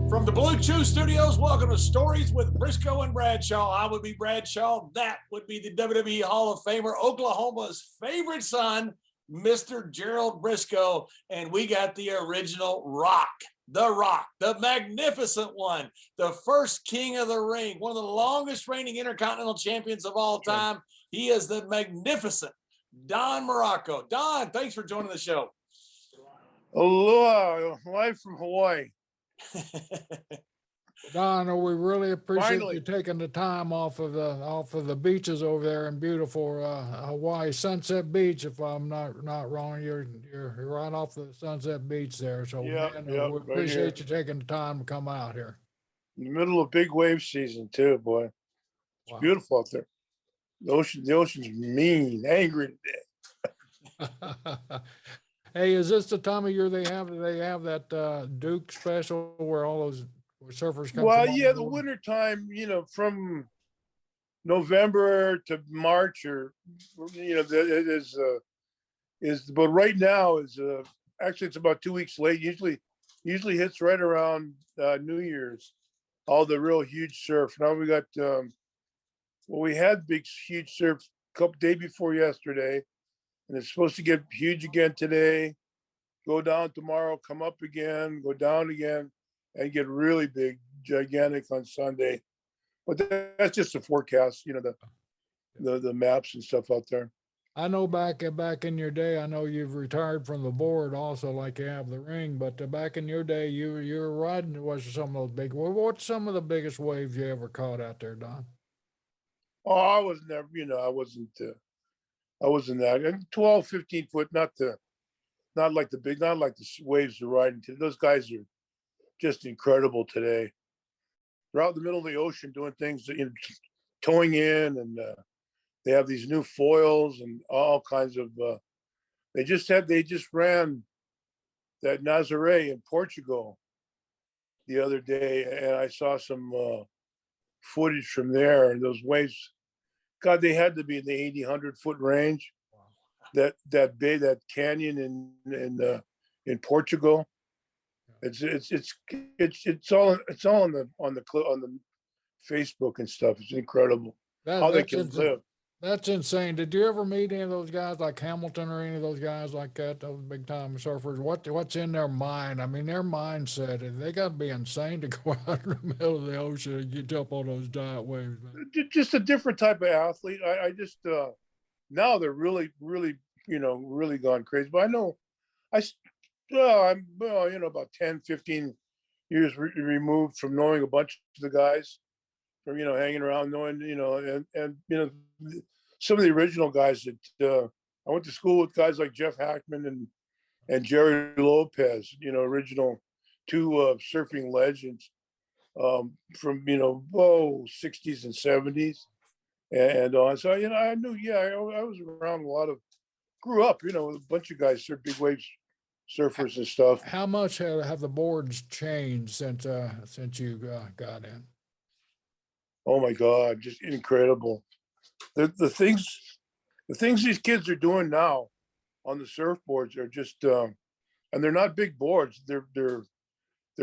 From the Blue Chew Studios, welcome to Stories with Brisco and Bradshaw. I would be Bradshaw. That would be the WWE Hall of Famer, Oklahoma's favorite son, Mr. Gerald Brisco. And we got the original Rock, the magnificent one, the first king of the ring, one of the longest reigning intercontinental champions of all time. He is the magnificent Don Muraco. Don, thanks for joining the show. Aloha, live from Hawaii. Don, we really appreciate Finally. you taking the time off of the beaches over there in beautiful Hawaii, Sunset Beach. If I'm not wrong, you're right off the Sunset Beach there. So Yep, man, yep, we right appreciate here. you taking the time to come out here. In the middle of big wave season too, boy. It's Wow. beautiful out there. The ocean's mean, angry today. Hey, is this the time of year they have that Duke special where all those surfers come? Well, from all yeah, over the world? winter time, from November to March, or it is. But right now is actually it's about 2 weeks late. Usually hits right around New Year's. All the real huge surf. Now we got we had huge surf day before yesterday, and it's supposed to get huge again today, go down tomorrow, come up again, go down again, and get really big, gigantic on Sunday. But that's just a forecast, the maps and stuff out there. I know back in your day, I know you've retired from the board also, like you have the ring, but back in your day, you were riding some of those big. What's some of the biggest waves you ever caught out there, Don? Oh, I was never, I wasn't that 12, 15 foot, not like the waves they're riding today. Those guys are just incredible today. They're out in the middle of the ocean doing things, towing in, and they have these new foils and all kinds of. They just ran that Nazaré in Portugal the other day, and I saw some footage from there. And those waves, God, they had to be in the 80, 100-foot range. Wow. That bay, that canyon in Portugal. It's all on the Facebook and stuff. It's incredible how they can live. That's insane. Did you ever meet any of those guys like Hamilton or any of those guys like that, those big time surfers? What's in their mind? I mean, their mindset, they got to be insane to go out in the middle of the ocean and get up on those giant waves, man. Just a different type of athlete. I just now they're really really gone crazy. But I know I'm about 10, 15 years removed from knowing a bunch of the guys, from hanging around, knowing and some of the original guys that I went to school with, guys like Jeff Hackman and Jerry Lopez, original two surfing legends from 60s and 70s and on. So I knew, I was around grew up with a bunch of guys, big waves surfers and stuff. How much have the boards changed since you got in? Oh my God, just incredible. The things these kids are doing now on the surfboards are just and they're not big boards. Their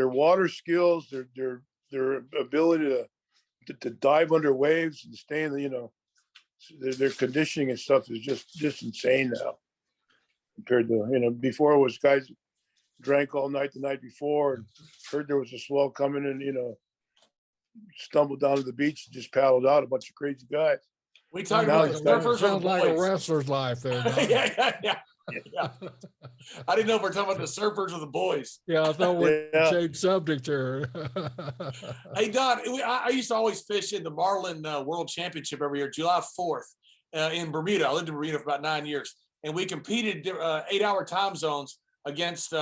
water skills, their ability to dive under waves and stay in the their conditioning and stuff is just insane now compared to before. It was guys drank all night the night before and heard there was a swell coming and stumbled down to the beach and just paddled out, a bunch of crazy guys. We talking about the surfers or the sounds like a boys? wrestler's life there. yeah. I didn't know if we're talking about the surfers or the boys. Yeah, I thought we changed subject here. Hey, Don, I used to always fish in the Marlin World Championship every year, July 4th in Bermuda. I lived in Bermuda for about 9 years. And we competed 8-hour time zones against,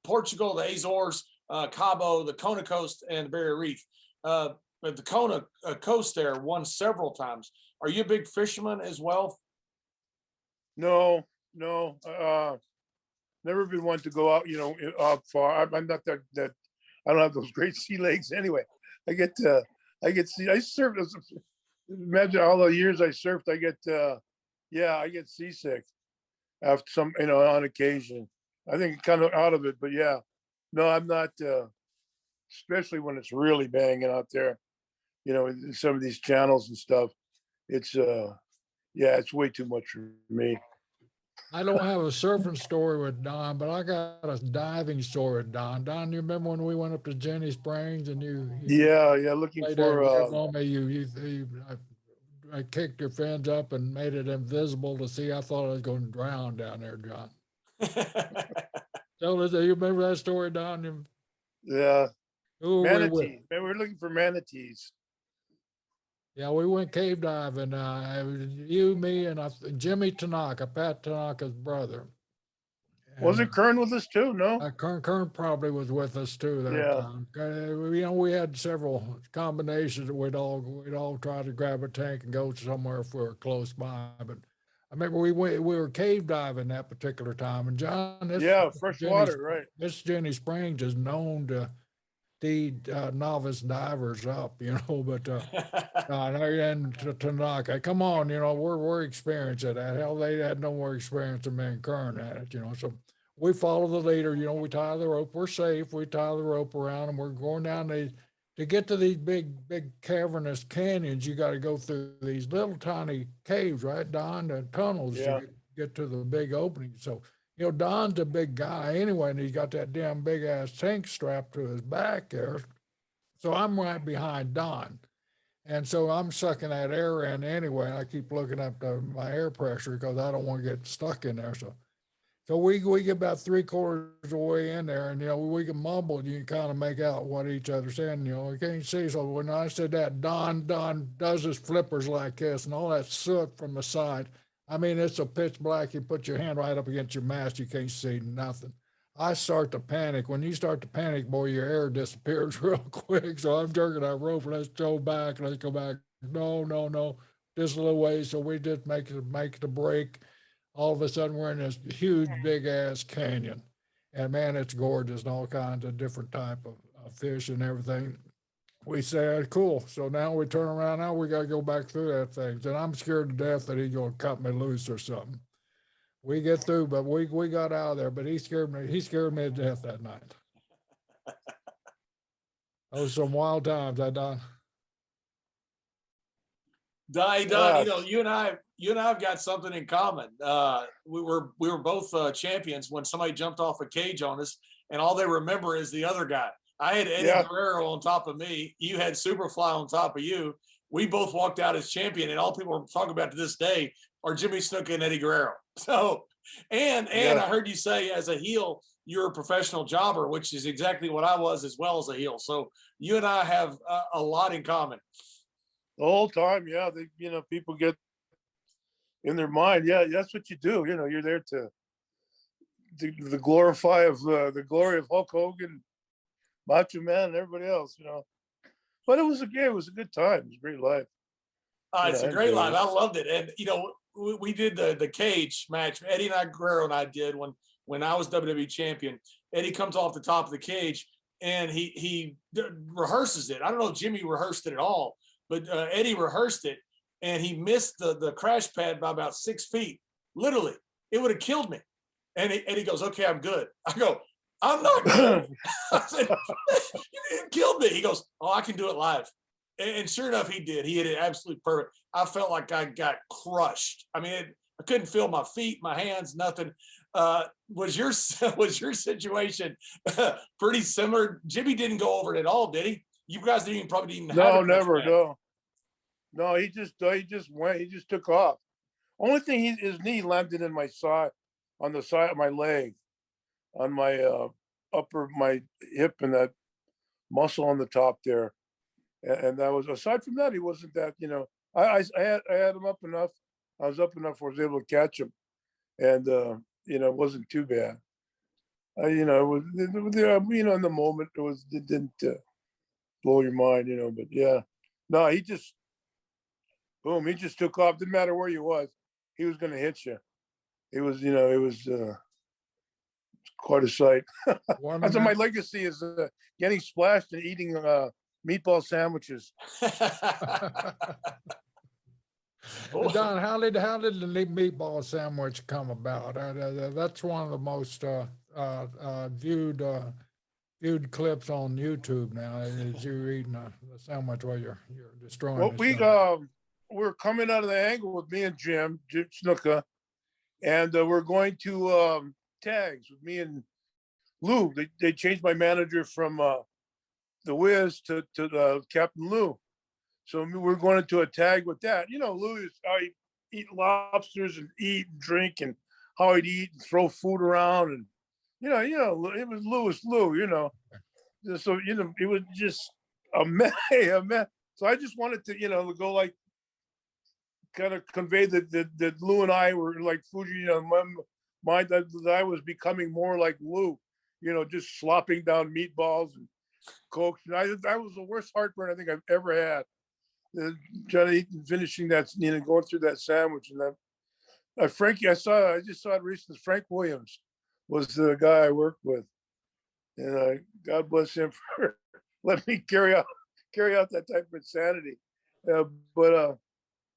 Portugal, the Azores, Cabo, the Kona Coast, and the Barrier Reef. But the Kona Coast there won several times. Are you a big fisherman as well? No. Never been one to go out, out far. I'm not that. I don't have those great sea legs anyway. I get surfed. Imagine all the years I surfed. I get seasick after some, on occasion. I think kind of out of it, but yeah, no, I'm not. especially when it's really banging out there, in some of these channels and stuff. It's yeah, it's way too much for me. I don't have a surfing story with Don, but I got a diving story with Don. Don, you remember when we went up to Jenny Springs and you Yeah, looking played for that moment, I kicked your fins up and made it invisible to see. I thought I was going to drown down there, John. So you remember that story, Don? yeah, Who were we with? manatee. Man, we were looking for manatees. Yeah, we went cave diving. It was you, me, and Jimmy Tanaka, Pat Tanaka's brother. Wasn't Kern with us too? No. Kern probably was with us too that Yeah. time. We had several combinations that we'd all try to grab a tank and go somewhere if we were close by. But I remember we were cave diving that particular time. And John, Fresh water, right? This Jenny Springs is known to feed novice divers up, But and Tanaka, come on, we're experienced at that. Hell, they had no more experience than me and Kern at it, So we follow the leader, we tie the rope, we're safe. We tie the rope around and we're going down to get to these big cavernous canyons. You got to go through these little tiny caves, right, Don? The tunnels to get to the big opening. So, Don's a big guy anyway, and he's got that damn big ass tank strapped to his back there. So I'm right behind Don. And so I'm sucking that air in anyway. And I keep looking up my air pressure because I don't want to get stuck in there. So we get about 3/4 of the way in there, and we can mumble, and you can kind of make out what each other's saying. We can't see. So when I said that, Don does his flippers like this, and all that soot from the side. I mean, it's a pitch black. You put your hand right up against your mask, you can't see nothing. I start to panic. When you start to panic, boy, your air disappears real quick. So I'm jerking that rope. Let's go back. Let's go back. No. Just a little way. So we just make the break. All of a sudden, we're in this huge, big ass canyon, and man, it's gorgeous and all kinds of different type of fish and everything. We say, cool. So now we turn around. Now we got to go back through that thing. And I'm scared to death that he's going to cut me loose or something. We get through, but we got out of there. But he scared me. He scared me to death that night. Those some wild times, Don. Don, you and I have got something in common. We were both champions when somebody jumped off a cage on us, and all they remember is the other guy. I had Eddie Guerrero on top of me. You had Superfly on top of you. We both walked out as champion, and all people are talking about to this day are Jimmy Snuka and Eddie Guerrero. So, and I heard you say as a heel, you're a professional jobber, which is exactly what I was as well as a heel. So you and I have a lot in common. The whole time, they, people get in their mind, that's what you do. You're there to the glory of Hulk Hogan, Macho Man, and everybody else. But it was a good time. It was a great life. It's a great life. I loved it, and we did the cage match. Eddie and I, Guerrero and I did when I was WWE champion. Eddie comes off the top of the cage and he rehearses it. I don't know if Jimmy rehearsed it at all. But Eddie rehearsed it, and he missed the crash pad by about 6 feet. Literally, it would have killed me. And he goes, "Okay, I'm good." I go, "I'm not good." I said, "You didn't kill me." He goes, "Oh, I can do it live." And sure enough, he did. He hit it absolutely perfect. I felt like I got crushed. I mean, I couldn't feel my feet, my hands, nothing. Was your situation pretty similar? Jimmy didn't go over it at all, did he? You guys probably didn't even have never. No, he just went. He just took off. Only thing, his knee landed in my side, on the side of my leg, on my my hip, and that muscle on the top there. And that was, aside from that, he wasn't that. I had him up enough. I was up enough where I was able to catch him, and it wasn't too bad. It was, in the moment, it didn't blow your mind, but no, he just took off. Didn't matter where he was going to hit you. It was quite a sight. That's what my legacy is, getting splashed and eating meatball sandwiches. Don, how did the meatball sandwich come about? That's one of the most viewed Few clips on YouTube now as you're eating a sandwich while you're destroying What the we stomach. we're coming out of the angle with me and Jim Snuka, and we're going to tags with me and Lou. They changed my manager from the Wiz to Captain Lou. So we're going into a tag with that. You know, Lou is how he eat lobsters and eat and drink, and how he'd eat and throw food around, and it was Lou. You know, so it was just a mess, a mess. So I just wanted to go like kind of convey that Lou and I were like Fuji. You know, that I was becoming more like Lou. You know, just slopping down meatballs and cokes. And I was the worst heartburn I think I've ever had. Trying to eat and finishing that, going through that sandwich. And that Frankie, I just saw it recently. Frank Williams was the guy I worked with, and God bless him for letting me carry out that type of insanity. But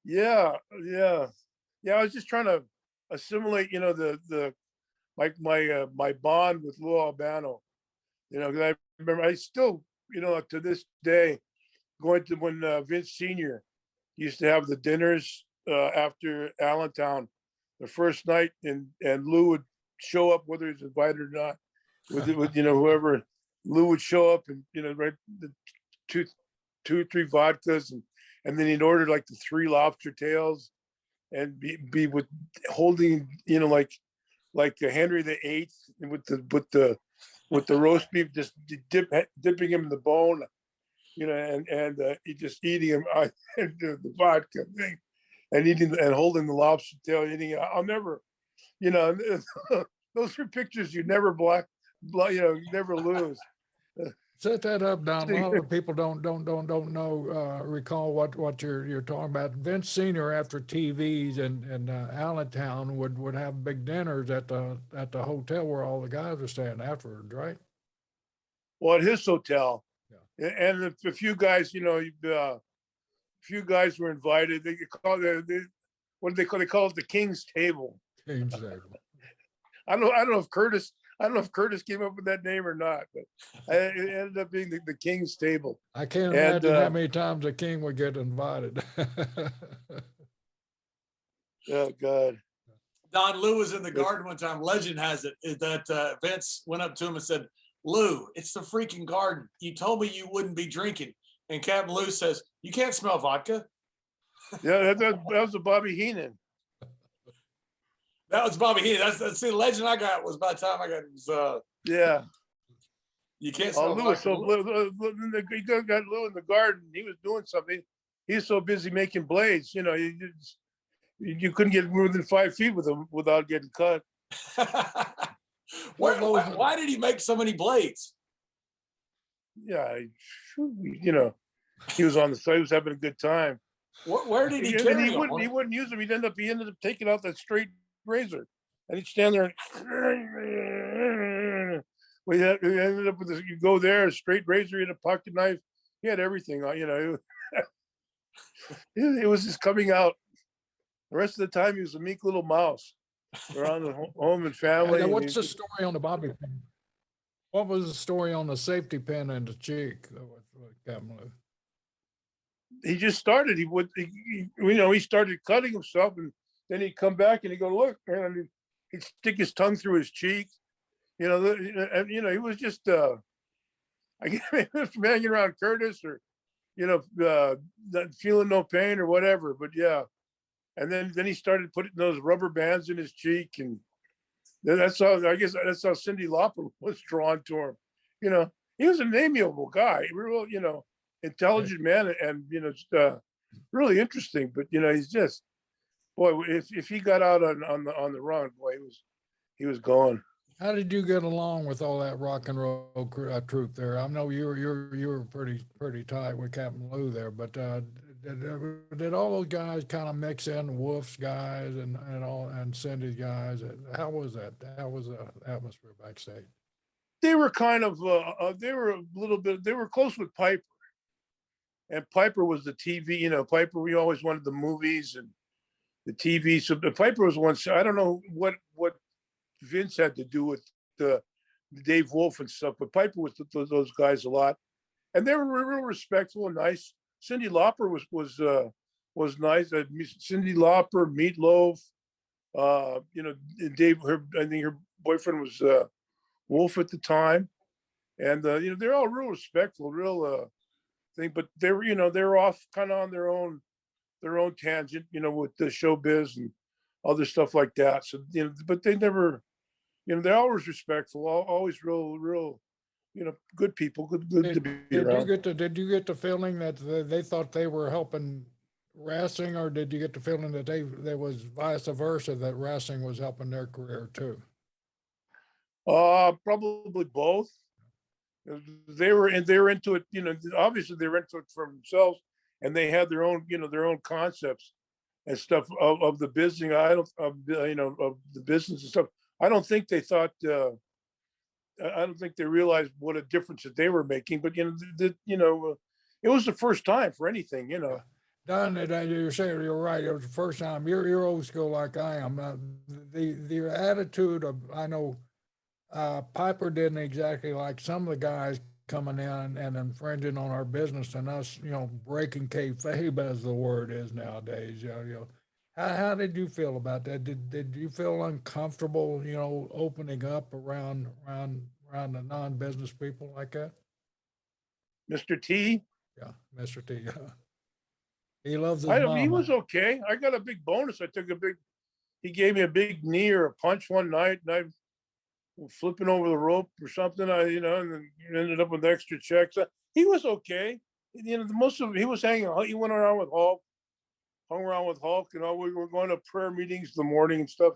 yeah. I was just trying to assimilate, my bond with Lou Albano. Because I remember I still, to this day, going to when Vince Sr. used to have the dinners after Allentown the first night, and Lou would show up whether he's invited or not, with whoever. Lou would show up and right, the two or three vodkas, and then he'd order like the 3 lobster tails, and be with holding like Henry VIII with the roast beef, just dipping him in the bone, and he just eating him, and the vodka thing, and eating and holding the lobster tail, eating it. I'll never, those are pictures you never never lose. Set that up, Don. A lot of people don't know, recall what you're talking about. Vince Senior, after TVs and Allentown, would have big dinners at the hotel where all the guys were staying afterwards, right? Well, at his hotel, Yeah. And a few guys, few guys were invited. They call it what do they call? They call it the King's Table. King's Table. I don't know if Curtis came up with that name or not, but it ended up being the King's Table. I can't imagine how many times a king would get invited. Oh God. Don, Lou was in the garden one time. Legend has it that Vince went up to him and said, "Lou, it's the freaking garden. You told me you wouldn't be drinking." And Captain Lou says, "You can't smell vodka." Yeah, that was a Bobby Heenan. That was Bobby Heenan. That's the legend I got. Was by the time I got it was yeah. You can't smell Lou vodka. So he got Lou in the garden. He was doing something. He was so busy making blades. You couldn't get more than 5 feet with him without getting cut. Why did he make so many blades? Yeah, he was on the side. He was having a good time. Where did he carry them? He wouldn't use them. He ended up taking out that straight razor, and he'd stand there. We ended up with this. You go there, a straight razor, he had a pocket knife. He had everything on. It was just coming out. The rest of the time, he was a meek little mouse around the home and family. What's the story on the bobby pin? What was the story on the safety pin in the cheek with Captain Lou? He just started. He started cutting himself, and then he'd come back and he'd go, "Look," and he'd stick his tongue through his cheek. He was just, I guess he was from hanging around Curtis, or, feeling no pain or whatever. But yeah, and then he started putting those rubber bands in his cheek, and that's how Cindy Lauper was drawn to him. He was an amiable guy, real, intelligent man, and just, really interesting. But he's just, boy, if he got out on the run, boy, he was gone. How did you get along with all that rock and roll troupe there? I know you were pretty tight with Captain Lou there, but did all those guys kind of mix in Wolf's guys and Cindy's guys? How was that? How was the atmosphere backstage? They were kind of they were a little bit. They were close with Piper, and Piper was the TV. Piper. We always wanted the movies and the TV. So Piper was one. So I don't know what Vince had to do with Dave Wolf and stuff, but Piper was those guys a lot, and they were real respectful and nice. Cindy Lauper was nice. Cindy Lauper, Meatloaf, Dave. I think her boyfriend was Wolf at the time, and they're all real respectful, real thing. But they were off kind of on their own tangent, with the showbiz and other stuff like that. So but they never, they're always respectful, always real, good people, good to be around. Did you get the feeling that they thought they were helping wrestling, or did you get the feeling that there was vice versa, that wrestling was helping their career too? Probably both. They were into it, obviously they were into it for themselves, and they had their own, their own concepts and stuff of the business. Of the business and stuff. I don't think they thought. I don't think they realized what a difference that they were making. But it was the first time for anything. Don, you're saying you're right. It was the first time. You're old school like I am. The attitude of, I know, Piper didn't exactly like some of the guys coming in and infringing on our business, and us, breaking kayfabe, as the word is nowadays. How did you feel about that? Did you feel uncomfortable, opening up around the non-business people like that? Mr. T. Yeah, Mr. T. He loves his He mama. was okay. I got a big bonus. He gave me a big knee or a punch one night, and I was flipping over the rope or something. And then ended up with extra checks. He was okay. Most of he was hanging out. He went around with Hulk. Hung around with Hulk, we were going to prayer meetings in the morning and stuff.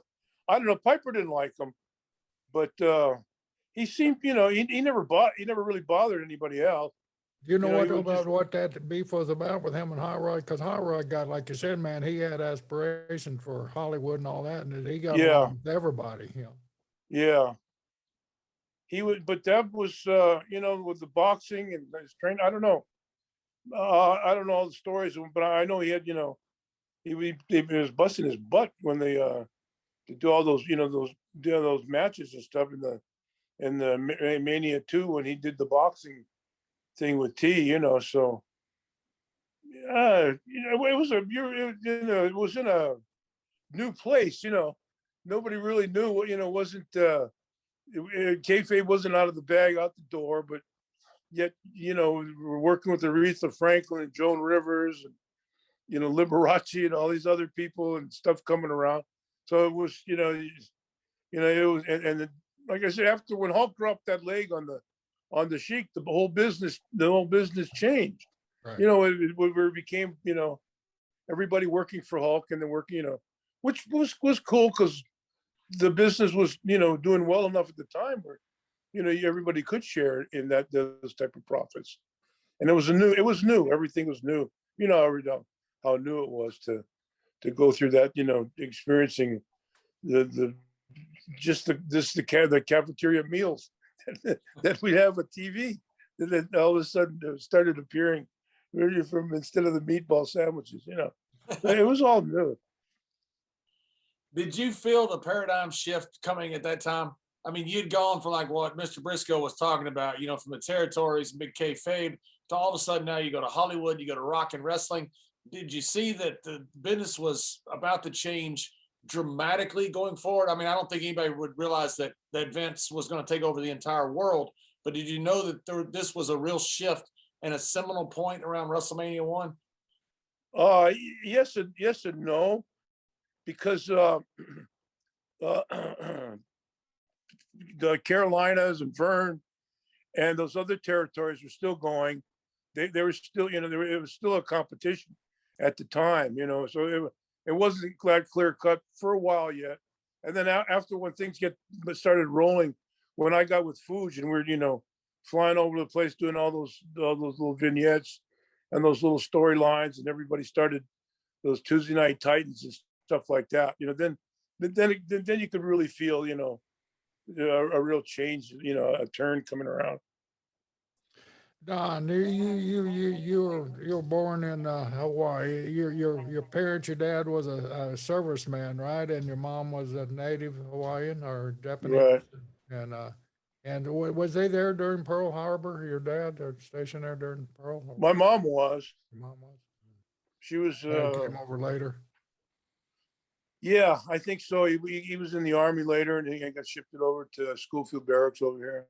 I don't know. Piper didn't like him, but he seemed, he never really bothered anybody else. Do you know what that beef was about with him and Hot Rod? Because Hot Rod got, like you said, man, he had aspiration for Hollywood and all that, and he got along with everybody. Yeah. He would, but that was, with the boxing and his training. I don't know. I don't know all the stories, but I know he had, he was busting his butt when they to do all those those matches and stuff in the Mania 2 when he did the boxing thing with T. So it was in a new place. Nobody really knew what wasn't kayfabe wasn't out of the bag, out the door, but yet we're working with Aretha Franklin and Joan Rivers and Liberace and all these other people and stuff coming around. So it was, it was, and like I said, after when Hulk dropped that leg on the Sheik, the whole business changed. Right. It became, everybody working for Hulk and then working, which was cool because the business was, doing well enough at the time where, everybody could share in those type of profits. And it was new. Everything was new. How new it was to go through that, experiencing the cafeteria meals that we have with TV that all of a sudden started appearing from instead of the meatball sandwiches, it was all new. Did you feel the paradigm shift coming at that time? I mean, you'd gone from like what Mr. Brisco was talking about, from the territories, big kayfabe, to all of a sudden now you go to Hollywood, you go to rock and wrestling. Did you see that the business was about to change dramatically going forward? I mean, I don't think anybody would realize that Vince was going to take over the entire world, but did you know that this was a real shift and a seminal point around WrestleMania 1? Yes and no, because the Carolinas and Vern and those other territories were still going. They were still, it was still a competition at the time, so it wasn't clear cut for a while yet. And then after when things started rolling, when I got with Fuji and we're, flying over the place, doing all those little vignettes and those little storylines, and everybody started those Tuesday Night Titans and stuff like that, then you could really feel, a real change, a turn coming around. Don, you were born in Hawaii. Your parents, your dad was a serviceman, right? And your mom was a native Hawaiian or Japanese. Right. And And was they there during Pearl Harbor? Your dad, or stationed there during Pearl? My mom was. Your mom was. She was. Dad came over later. Yeah, I think so. He was in the Army later, and he got shifted over to Schofield Barracks over here.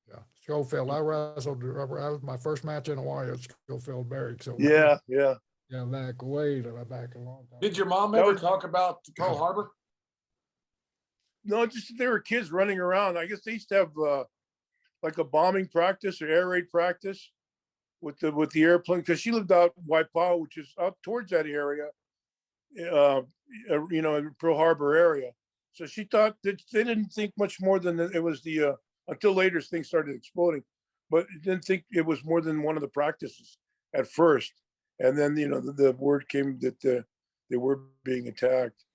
Yeah, Schofield. I wrestled. That was my first match in Hawaii at Schofield Barracks. So Yeah, yeah. Yeah, back way back a long time. Did your mom That ever was- talk about Pearl Harbor? No, just they were kids running around. I guess they used to have like a bombing practice or air raid practice with the airplane, because she lived out Waipahu, which is up towards that area, in Pearl Harbor area. So she thought that they didn't think much more than that it was the until later things started exploding, but didn't think it was more than one of the practices at first. And then the word came that they were being attacked.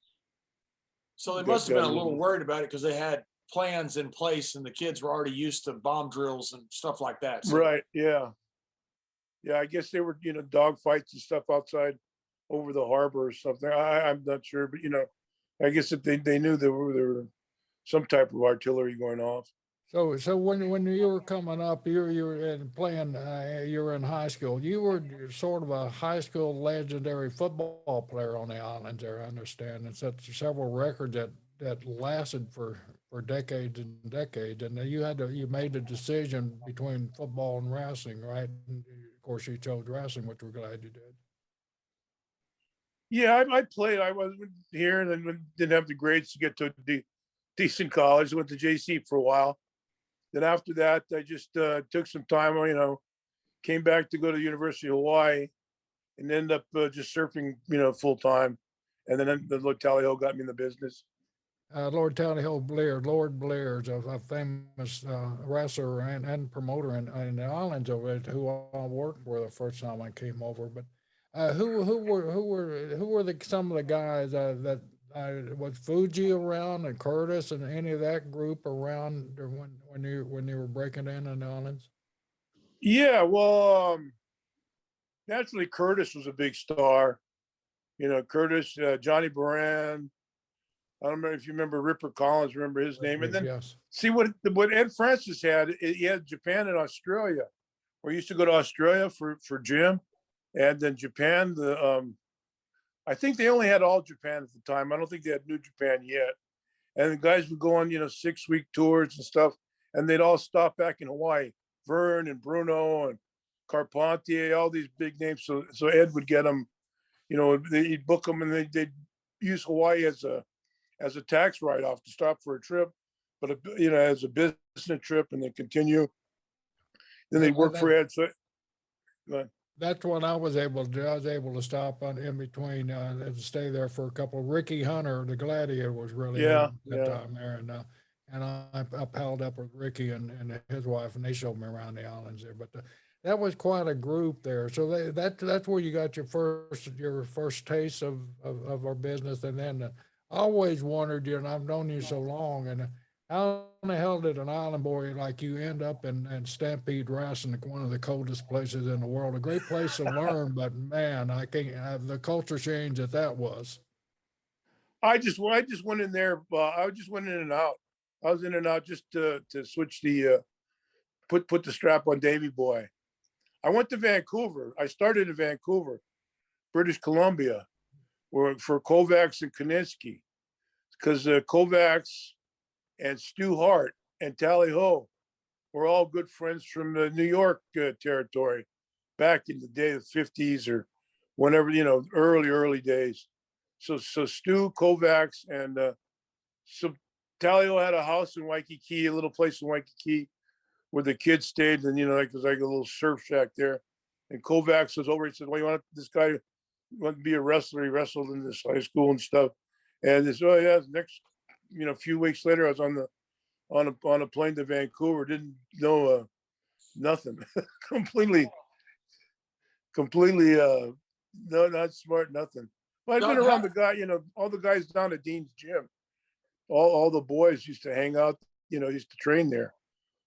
So they Got- must have got been a a little little- worried about it because they had plans in place and the kids were already used to bomb drills and stuff like that. So Right. Yeah. Yeah. I guess they were, dog fights and stuff outside over the harbor or something. I'm not sure, but I guess if they knew there were some type of artillery going off. So when you were coming up, you were playing. You were in high school. You were sort of a high school legendary football player on the islands there, I understand, and set several records that lasted for decades and decades. And you made the decision between football and wrestling, right? And of course, you chose wrestling, which we're glad you did. Yeah, I played. I was here and then didn't have the grades to get to a decent college. Went to JC for a while. Then after that, I just took some time, came back to go to the University of Hawaii and ended up just surfing, full time. And then the Lord Tally Ho got me in the business. Lord Lord Blair's a famous wrestler and promoter in the islands over it, who I worked for the first time I came over. But who were some of the guys that was Fuji around, and Curtis and any of that group around when you were breaking in the islands? Yeah, well, naturally Curtis was a big star. Curtis, Johnny Baran. I don't know if you remember Ripper Collins. Remember his name? And then Yes. see what Ed Francis had. He had Japan and Australia. We used to go to Australia for gym, and then Japan. I think they only had all Japan at the time. I don't think they had New Japan yet. And the guys would go on, 6-week tours and stuff, and they'd all stop back in Hawaii. Vern and Bruno and Carpentier, all these big names. So Ed would get them, he'd book them, and they'd use Hawaii as a tax write-off to stop for a trip, but as a business trip, and then continue. Then they'd work for Ed. So, go ahead. That's what I was able to do. I was able to stop in between and stay there for a couple. Ricky Hunter, the Gladiator, was really Yeah, good at that time there, and I palled up with Ricky and his wife, and they showed me around the islands there. But that was quite a group there. So that's where you got your first taste of our business, and then I always wondered, and I've known you so long, and how in the hell did an island boy like you end up in Stampede Wrestling, one of the coldest places in the world? A great place to learn, but man, I can't. The culture change that was. I just went in there. I just went in and out. I was in and out just to switch the put the strap on Davy Boy. I went to Vancouver. I started in Vancouver, British Columbia, for Kovacs and Kaninsky, because Kovacs and Stu Hart and Tally Ho were all good friends from the New York territory back in the day of the 50s or whenever, early days. So Stu, Kovacs, and so Tally Ho had a house in Waikiki, a little place in Waikiki where the kids stayed, and it was like a little surf shack there. And Kovacs was over. He said, "Well, you want this guy want to be a wrestler? He wrestled in this high school and stuff." And this, oh yeah, next, a few weeks later, I was on a plane to Vancouver. Didn't know nothing. completely, no, not smart, nothing. But I've been around the guy, all the guys down at Dean's gym. All the boys used to hang out, used to train there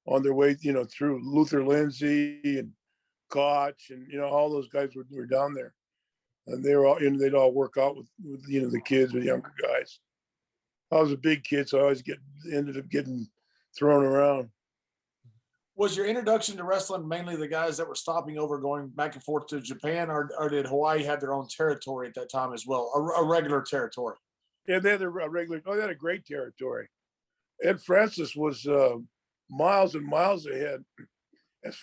on their way, through Luther Lindsay and Koch, and all those guys were down there, and they were all, they'd all work out with the kids, the younger guys. I was a big kid, so I always ended up getting thrown around. Was your introduction to wrestling mainly the guys that were stopping over, going back and forth to Japan, or did Hawaii have their own territory at that time as well, a regular territory? Yeah, they had a regular. Oh, they had a great territory. Ed Francis was miles and miles ahead as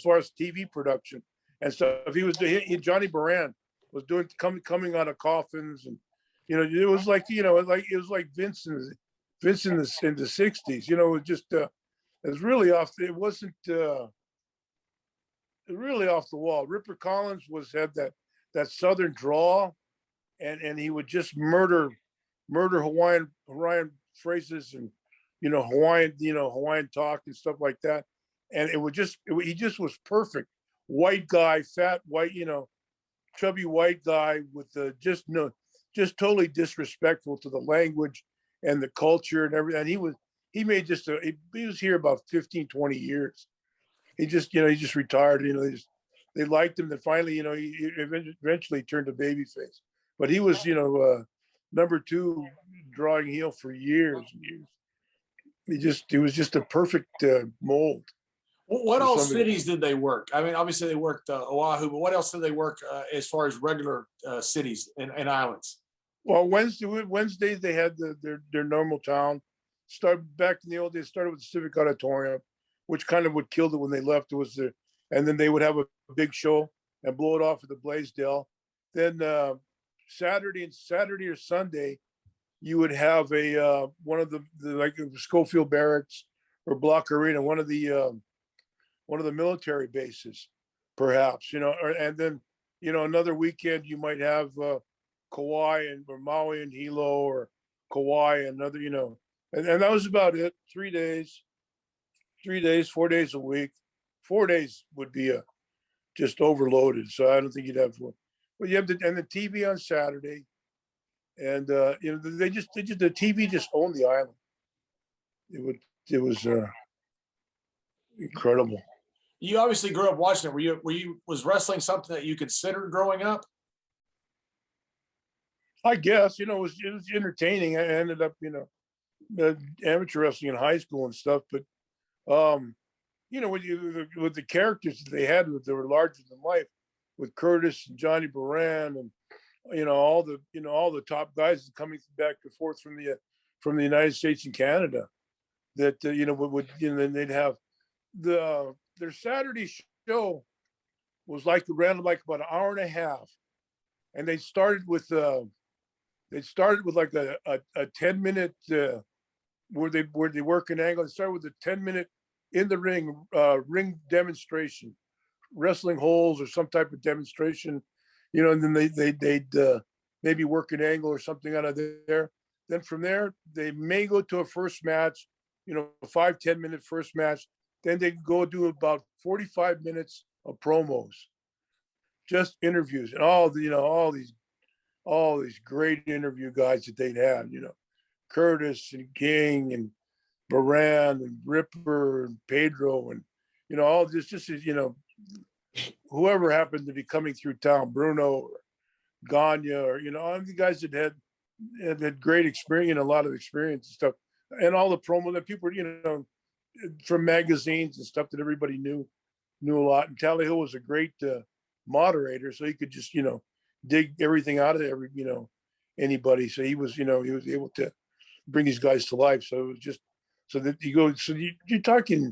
far as TV production and stuff. Johnny Baran was doing coming out of coffins, and it was like it was like Vince in the '60s. It was just it was really off. It wasn't really off the wall. Ripper Collins had that Southern drawl, and he would just murder Hawaiian phrases and Hawaiian talk and stuff like that. And he just was perfect. White guy, fat white, chubby white guy with just totally disrespectful to the language and the culture and everything. And he was here about 15, 20 years. He just retired. They liked him. Then finally, he eventually turned a babyface. But he was, number 2 drawing heel for years and years. It was just a perfect mold. What all cities did they work? I mean, obviously they worked Oahu, but what else did they work as far as regular cities and islands? Well, Wednesdays they had their normal town. Back in the old days, started with the Civic Auditorium, which kind of would kill it when they left. And then they would have a big show and blow it off at the Blaisdell. Then Saturday or Sunday, you would have one of the like Schofield Barracks or Block Arena, one of the military bases, perhaps, and then another weekend you might have Kauai or Maui and Hilo, or Kauai and another, and that was about it. 3 days, 4 days a week. 4 days would be just overloaded, so I don't think you'd have one. But you have the TV on Saturday, and the TV just owned the island. It was incredible. You obviously grew up watching it. Was wrestling something that you considered growing up? I guess, it was entertaining. I ended up, amateur wrestling in high school and stuff, but with the characters that they had, they were larger than life, with Curtis and Johnny Baran and all the top guys coming back and forth from the United States and Canada. That then they'd have their Saturday show was ran like about an hour and a half, and they started with like a 10-minute where they work an angle. They started with a 10-minute in the ring demonstration, wrestling holes or some type of demonstration, and then they'd maybe work an angle or something out of there. Then from there they may go to a first match, 5-10 minute first match. Then they go do about 45 minutes of promos, just interviews, and all these great interview guys that they'd had, Curtis and King and Baran and Ripper and Pedro and all this, just whoever happened to be coming through town, Bruno or Gagne, or all the guys that had great experience, a lot of experience and stuff, and all the promo that people from magazines and stuff that everybody knew a lot. And Tally Hill was a great moderator, so he could just dig everything out of anybody. So he was able to bring these guys to life. So it was just so that you're talking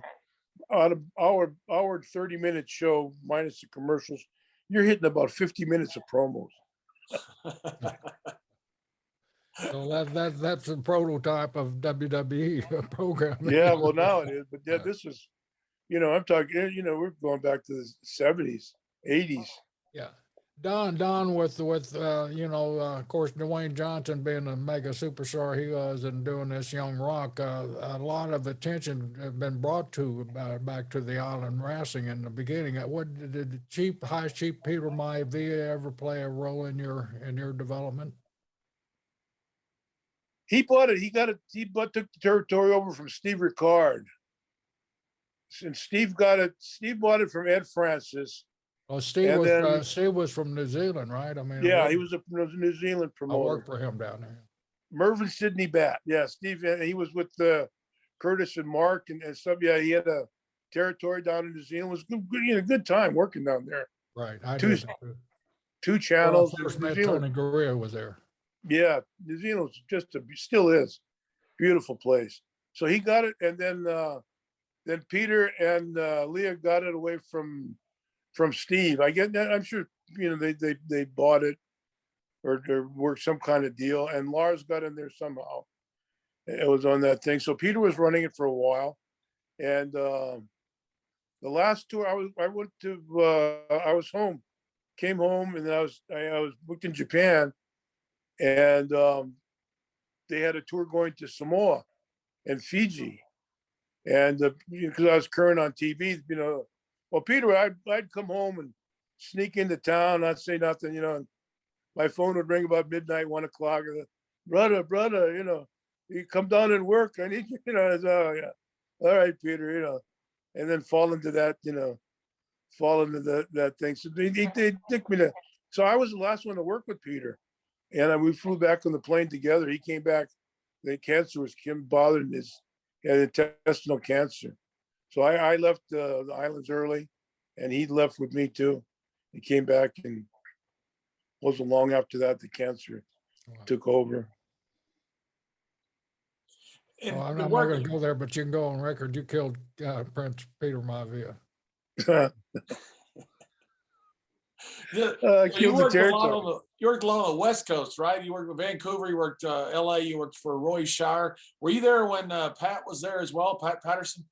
out of our 30-minute show minus the commercials, you're hitting about 50 minutes of promos. So that's a prototype of WWE programming. Yeah, well now it is, but yeah, this is, I'm talking, we're going back to the 70s, 80s. Yeah. Don with of course, Dwayne Johnson being a mega superstar he was, and doing this Young Rock, a lot of attention have been brought to back to the island wrestling in the beginning. What did High Chief Peter Maivia ever play a role in your development? He bought it. He took the territory over from Steve Ricard. And Steve bought it from Ed Francis. Oh, Steve was from New Zealand, right? I mean, yeah, he was a New Zealand promoter. I worked for him down there. Mervyn Sidney Bat. Yeah, Steve, he was with Curtis and Mark and stuff. Yeah, he had territory down in New Zealand. It was good time working down there. Right. I Two did. two When I channels. first New met Zealand, Tony Gurria was there. yeah, New Zealand was still is beautiful place. So he got it, and then Peter and Leah got it away from Steve. I get that. I'm sure they bought it or worked some kind of deal, and Lars got in there somehow. It was on that thing. So Peter was running it for a while, and the last tour I went to, I was home, came home, and then I was booked in Japan, and they had a tour going to Samoa and Fiji, and because I was current on TV, well, Peter, I'd come home and sneak into town, not say nothing, and my phone would ring about midnight, 1 o'clock. Brother, you come down and work. I need you, oh yeah, all right, Peter, and then fall into that, that thing. So they took me to. So I was the last one to work with Peter, and we flew back on the plane together. He came back. The cancer was bothering he had intestinal cancer. So I left the islands early, and he left with me too. He came back, and wasn't long after that the cancer took over. Well, I'm not going to go there, but you can go on record. You killed Prince Peter Maivia. You worked a lot on the West Coast, right? You worked with Vancouver, you worked LA, you worked for Roy Shire. Were you there when Pat was there as well, Pat Patterson?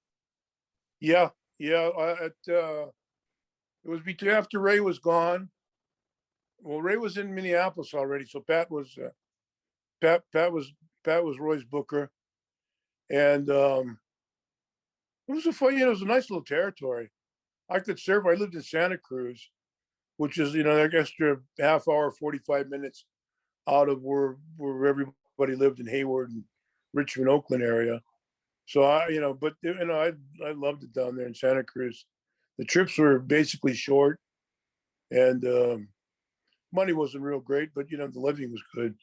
Yeah. It was after Ray was gone. Well, Ray was in Minneapolis already, so Pat was Roy's booker, and it was it was a nice little territory. I could serve. I lived in Santa Cruz, which is an extra half hour, 45 minutes out of where everybody lived in Hayward and Richmond, Oakland area. So I loved it down there in Santa Cruz. The trips were basically short, and money wasn't real great, but the living was good.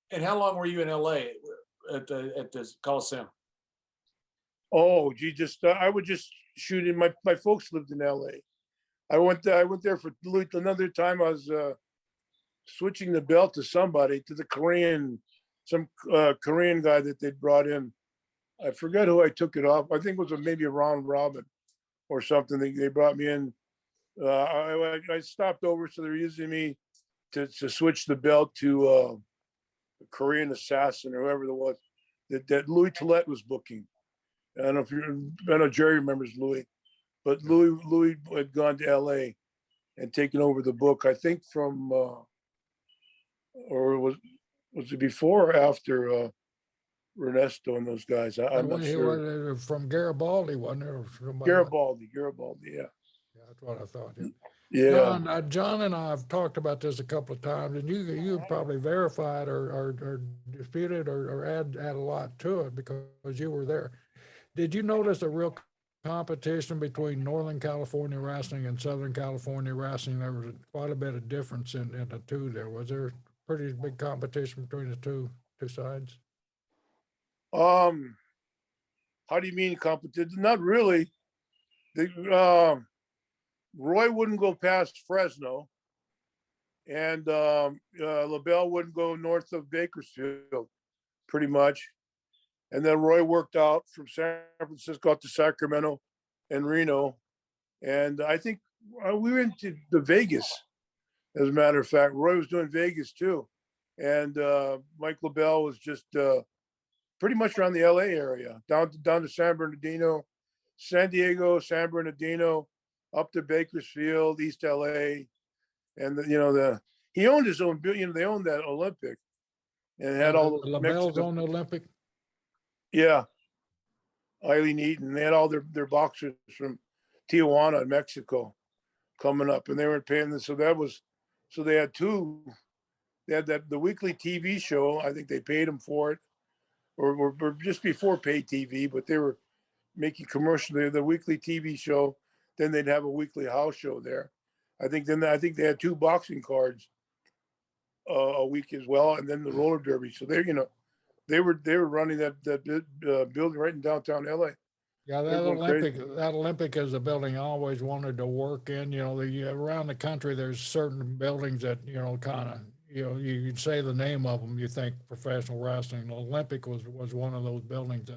And how long were you in LA at this Coliseum? Oh, gee, I would just shoot in. My folks lived in LA. I went there for another time. I was switching the belt to some Korean guy that they'd brought in. I forget who I took it off. I think it was maybe a round robin or something. They brought me in. I stopped over, so they're using me to switch the belt to a Korean assassin or whoever it was that Louis Tillett was booking. I know Jerry remembers Louis, but Louis had gone to LA and taken over the book. I think from or was it before or after Ernesto and those guys? I'm not sure. He was from Garibaldi, wasn't there? Garibaldi, yeah. Yeah, that's what I thought. Yeah. Yeah. John and I have talked about this a couple of times, and you probably verified or disputed or add a lot to it because you were there. Did you notice a real competition between Northern California wrestling and Southern California wrestling? There was quite a bit of difference in the two there. Was there pretty big competition between the two sides? How do you mean competition? Not really. Roy wouldn't go past Fresno, and LaBelle wouldn't go north of Bakersfield, pretty much. And then Roy worked out from San Francisco out to Sacramento and Reno. And I think we were into the Vegas, as a matter of fact. Roy was doing Vegas too. And Mike LaBelle was just pretty much around the LA area, down to San Bernardino, San Diego, San Bernardino, up to Bakersfield, East LA. And he owned his own, they owned that Olympic and had all those LaBelle's on the Olympic. Yeah. Eileen Eaton. They had all their boxers from Tijuana, Mexico, coming up, and they were paying this. So they had they had the weekly TV show. I think they paid them for it, or just before pay TV, but they were making commercial. The weekly TV show. Then they'd have a weekly house show there. I think they had 2 boxing cards a week as well, and then the roller derby. So they were running that building right in downtown LA. Yeah, They're going crazy. That Olympic is a building I always wanted to work in. You know, around the country, there's certain buildings that, you know, kind of, you know, you say the name of them, you think professional wrestling. The Olympic was one of those buildings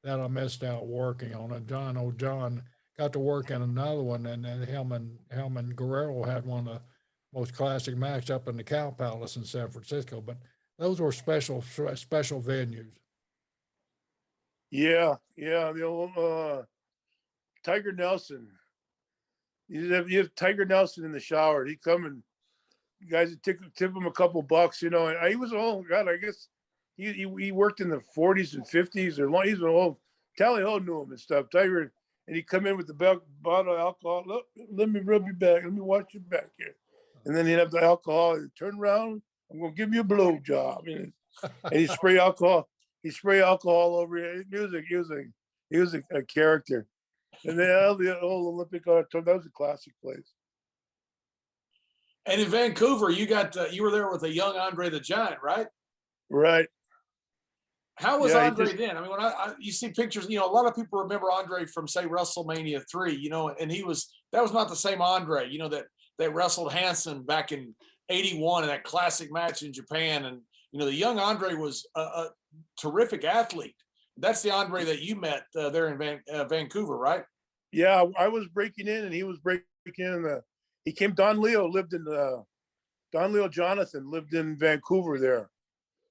that I missed out working on. And John got to work in another one, and then him and Guerrero had one of the most classic match up in the Cow Palace in San Francisco. But those were special venues. Yeah, yeah. The old Tiger Nelson. You have Tiger Nelson in the shower. He'd come and guys would tip him a couple bucks, you know. And he was old. God, I guess he worked in the 40s and 50s or long. He's an old. Tally Ho knew him and stuff. Tiger, and he'd come in with the bottle of alcohol. Look, let me rub your back. Let me watch your back here. And then he'd have the alcohol. He'd turn around. I'm gonna give you a blow job. And he'd spray alcohol. He'd spray alcohol over it. He was a character. And then the old Olympic Auditorium, that was a classic place. And in Vancouver, you were there with a young Andre the Giant, right? Right. How was Yeah, Andre then? I mean, when you see pictures, you know, a lot of people remember Andre from, say, WrestleMania 3, you know, and that was not the same Andre, you know, that wrestled Hansen back in '81 in that classic match in Japan. And, you know, the young Andre was a terrific athlete. That's the Andre that you met there in Vancouver, right? Yeah, I was breaking in and he was breaking in. He came, Don Leo Jonathan lived in Vancouver there.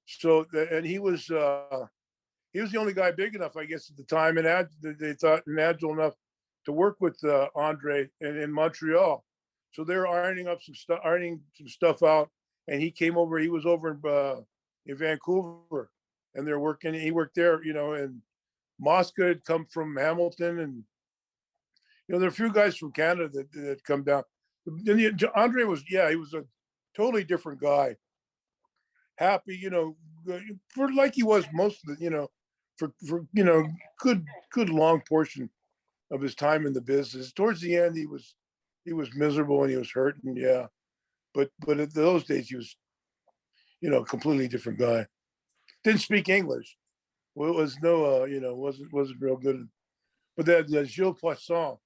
So, and he was the only guy big enough, I guess, at the time, and they thought, and agile enough to work with Andre in Montreal. So they were ironing some stuff out, and he came over. He was over in Vancouver, and they're working. He worked there, you know. And Mosca had come from Hamilton, and you know, there are a few guys from Canada that come down. Andre was, he was a totally different guy. Happy, you know, for like he was most of the, you know, for you know, good long portion of his time in the business. Towards the end, he was miserable and he was hurting, yeah. But at those days, he was, you know, a completely different guy. Didn't speak English. Well, it was no, you know, wasn't real good. But that Gilles Poisson,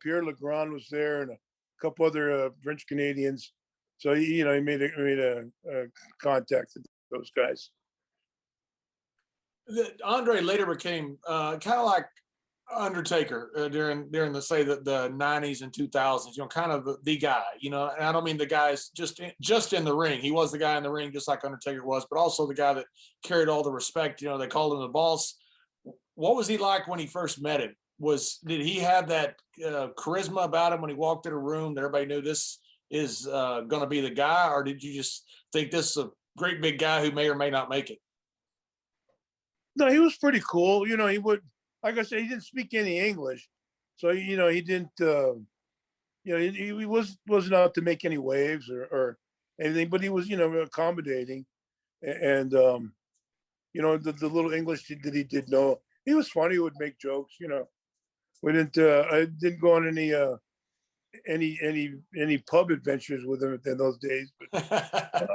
Pierre Legrand was there, and a couple other French Canadians. So he made a contact with those guys. Andre later became kind of like Undertaker during the, say, the '90s and 2000s. You know, kind of the guy. You know, and I don't mean the guys just in the ring. He was the guy in the ring, just like Undertaker was, but also the guy that carried all the respect. You know, they called him the boss. What was he like when he first met him? Did he have that charisma about him when he walked in a room that everybody knew this is going to be the guy, or did you just think this is a great big guy who may or may not make it? No, he was pretty cool. You know, he would, like I said, he didn't speak any English, so you know, he didn't. You know, he wasn't out to make any waves or anything, but he was, you know, accommodating, and you know, the little English that he did know, he was funny. He would make jokes. You know, we didn't. I didn't go on any pub adventures with him in those days, but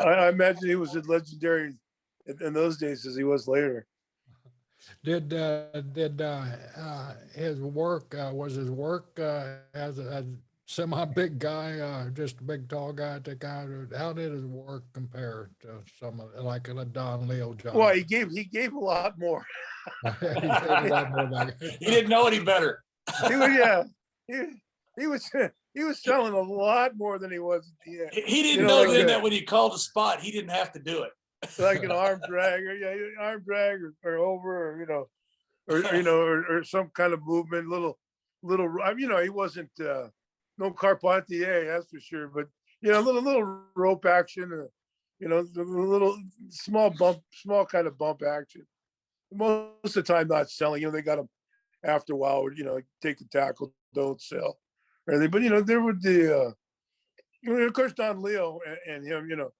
I imagine he was as legendary in those days as he was later. Did his work was his work as a semi big guy, just a big tall guy? How did his work compare to some of like a Don Leo Johnson? Well, he gave a lot more. He gave a lot more than He didn't know any better. He was selling a lot more than he was at the end. He didn't know then that when he called a spot, he didn't have to do it. Like an arm drag, or over, or you know, or you know, or some kind of movement, little. You know, he wasn't no Carpentier, that's for sure. But you know, little rope action, you know, the little small kind of bump action. Most of the time, not selling. You know, they got him after a while. You know, take the tackle, don't sell, or anything. But you know, there would the, you know, of course, Don Leo and him. You know,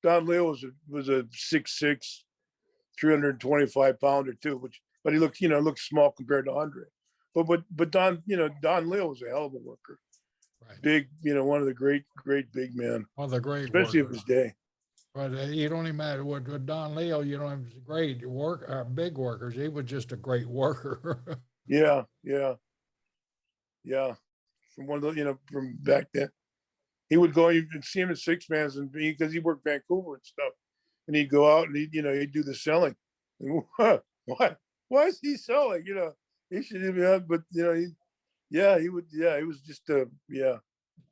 Don Leo was a 6'6", 325 pounder too, but he looked small compared to Andre. But Don Leo was a hell of a worker. Right. Big, you know, one of the great big men. One of the great, especially of his day. But you don't even matter with Don Leo. You don't have great big workers. He was just a great worker. Yeah, yeah, yeah. From one of the, from back then, he would go. You could see him at six mans, and because he worked Vancouver and stuff, and he'd go out and he'd do the selling. And, why is he selling? He should even. But he would. Yeah, he was just a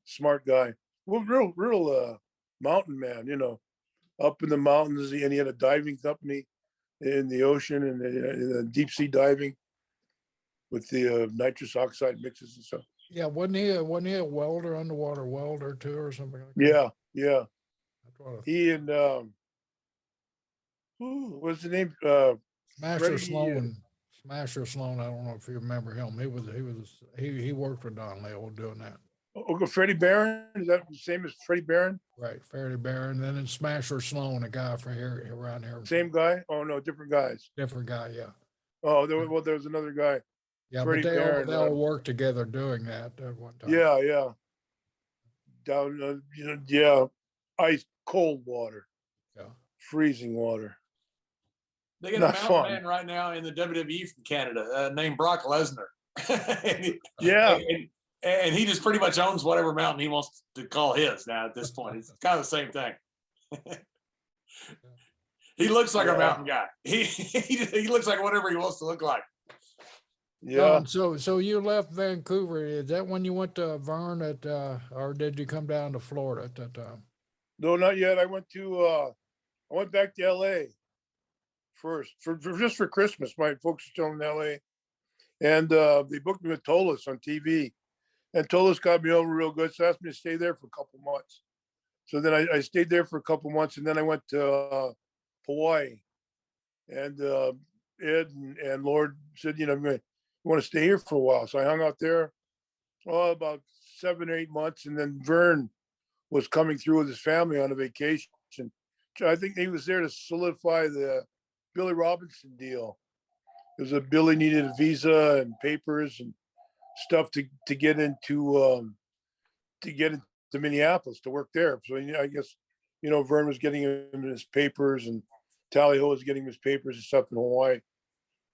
smart guy. Well, real mountain man. Up in the mountains, and he had a diving company in the ocean and deep sea diving with the nitrous oxide mixes and stuff. Yeah, wasn't he a welder, underwater welder too, or something like that? Yeah, yeah. That's what He and what's the name? Smasher Freddie, Sloan. Smasher Sloan. I don't know if you remember him. He worked for Don Leal doing that. Freddie Barron. Is that the same as Freddie Barron? Right, Freddie Barron. Then it's Smasher Sloan, a guy from here around here. Same guy? Oh no, different guys. Different guy, yeah. Oh, there was another guy. Yeah, Freddie but Barron, they all worked together doing that at one time. Yeah, yeah. Down, yeah, ice cold water. Yeah. Freezing water. They got Not a mountain fun. man right now in the WWE from Canada named Brock Lesnar. Yeah. And he just pretty much owns whatever mountain he wants to call his now at this point. It's kind of the same thing. He looks like a mountain guy. He looks like whatever he wants to look like. Yeah. So you left Vancouver. Is that when you went to Vern or did you come down to Florida at that time? No, not yet. I went back to LA first just for Christmas. My folks are still in LA. And they booked me with Tolis on TV. And Tolis got me over real good. So asked me to stay there for a couple months. So then I stayed there for a couple months, and then I went to Hawaii. And Ed and Lord said, you want to stay here for a while. So I hung out there about 7 or 8 months. And then Vern was coming through with his family on a vacation. I think he was there to solidify the Billy Robinson deal. It was Billy needed a visa and papers and stuff to get into Minneapolis to work there. So I guess Vern was getting him his papers, and Tally-Ho was getting his papers and stuff in Hawaii,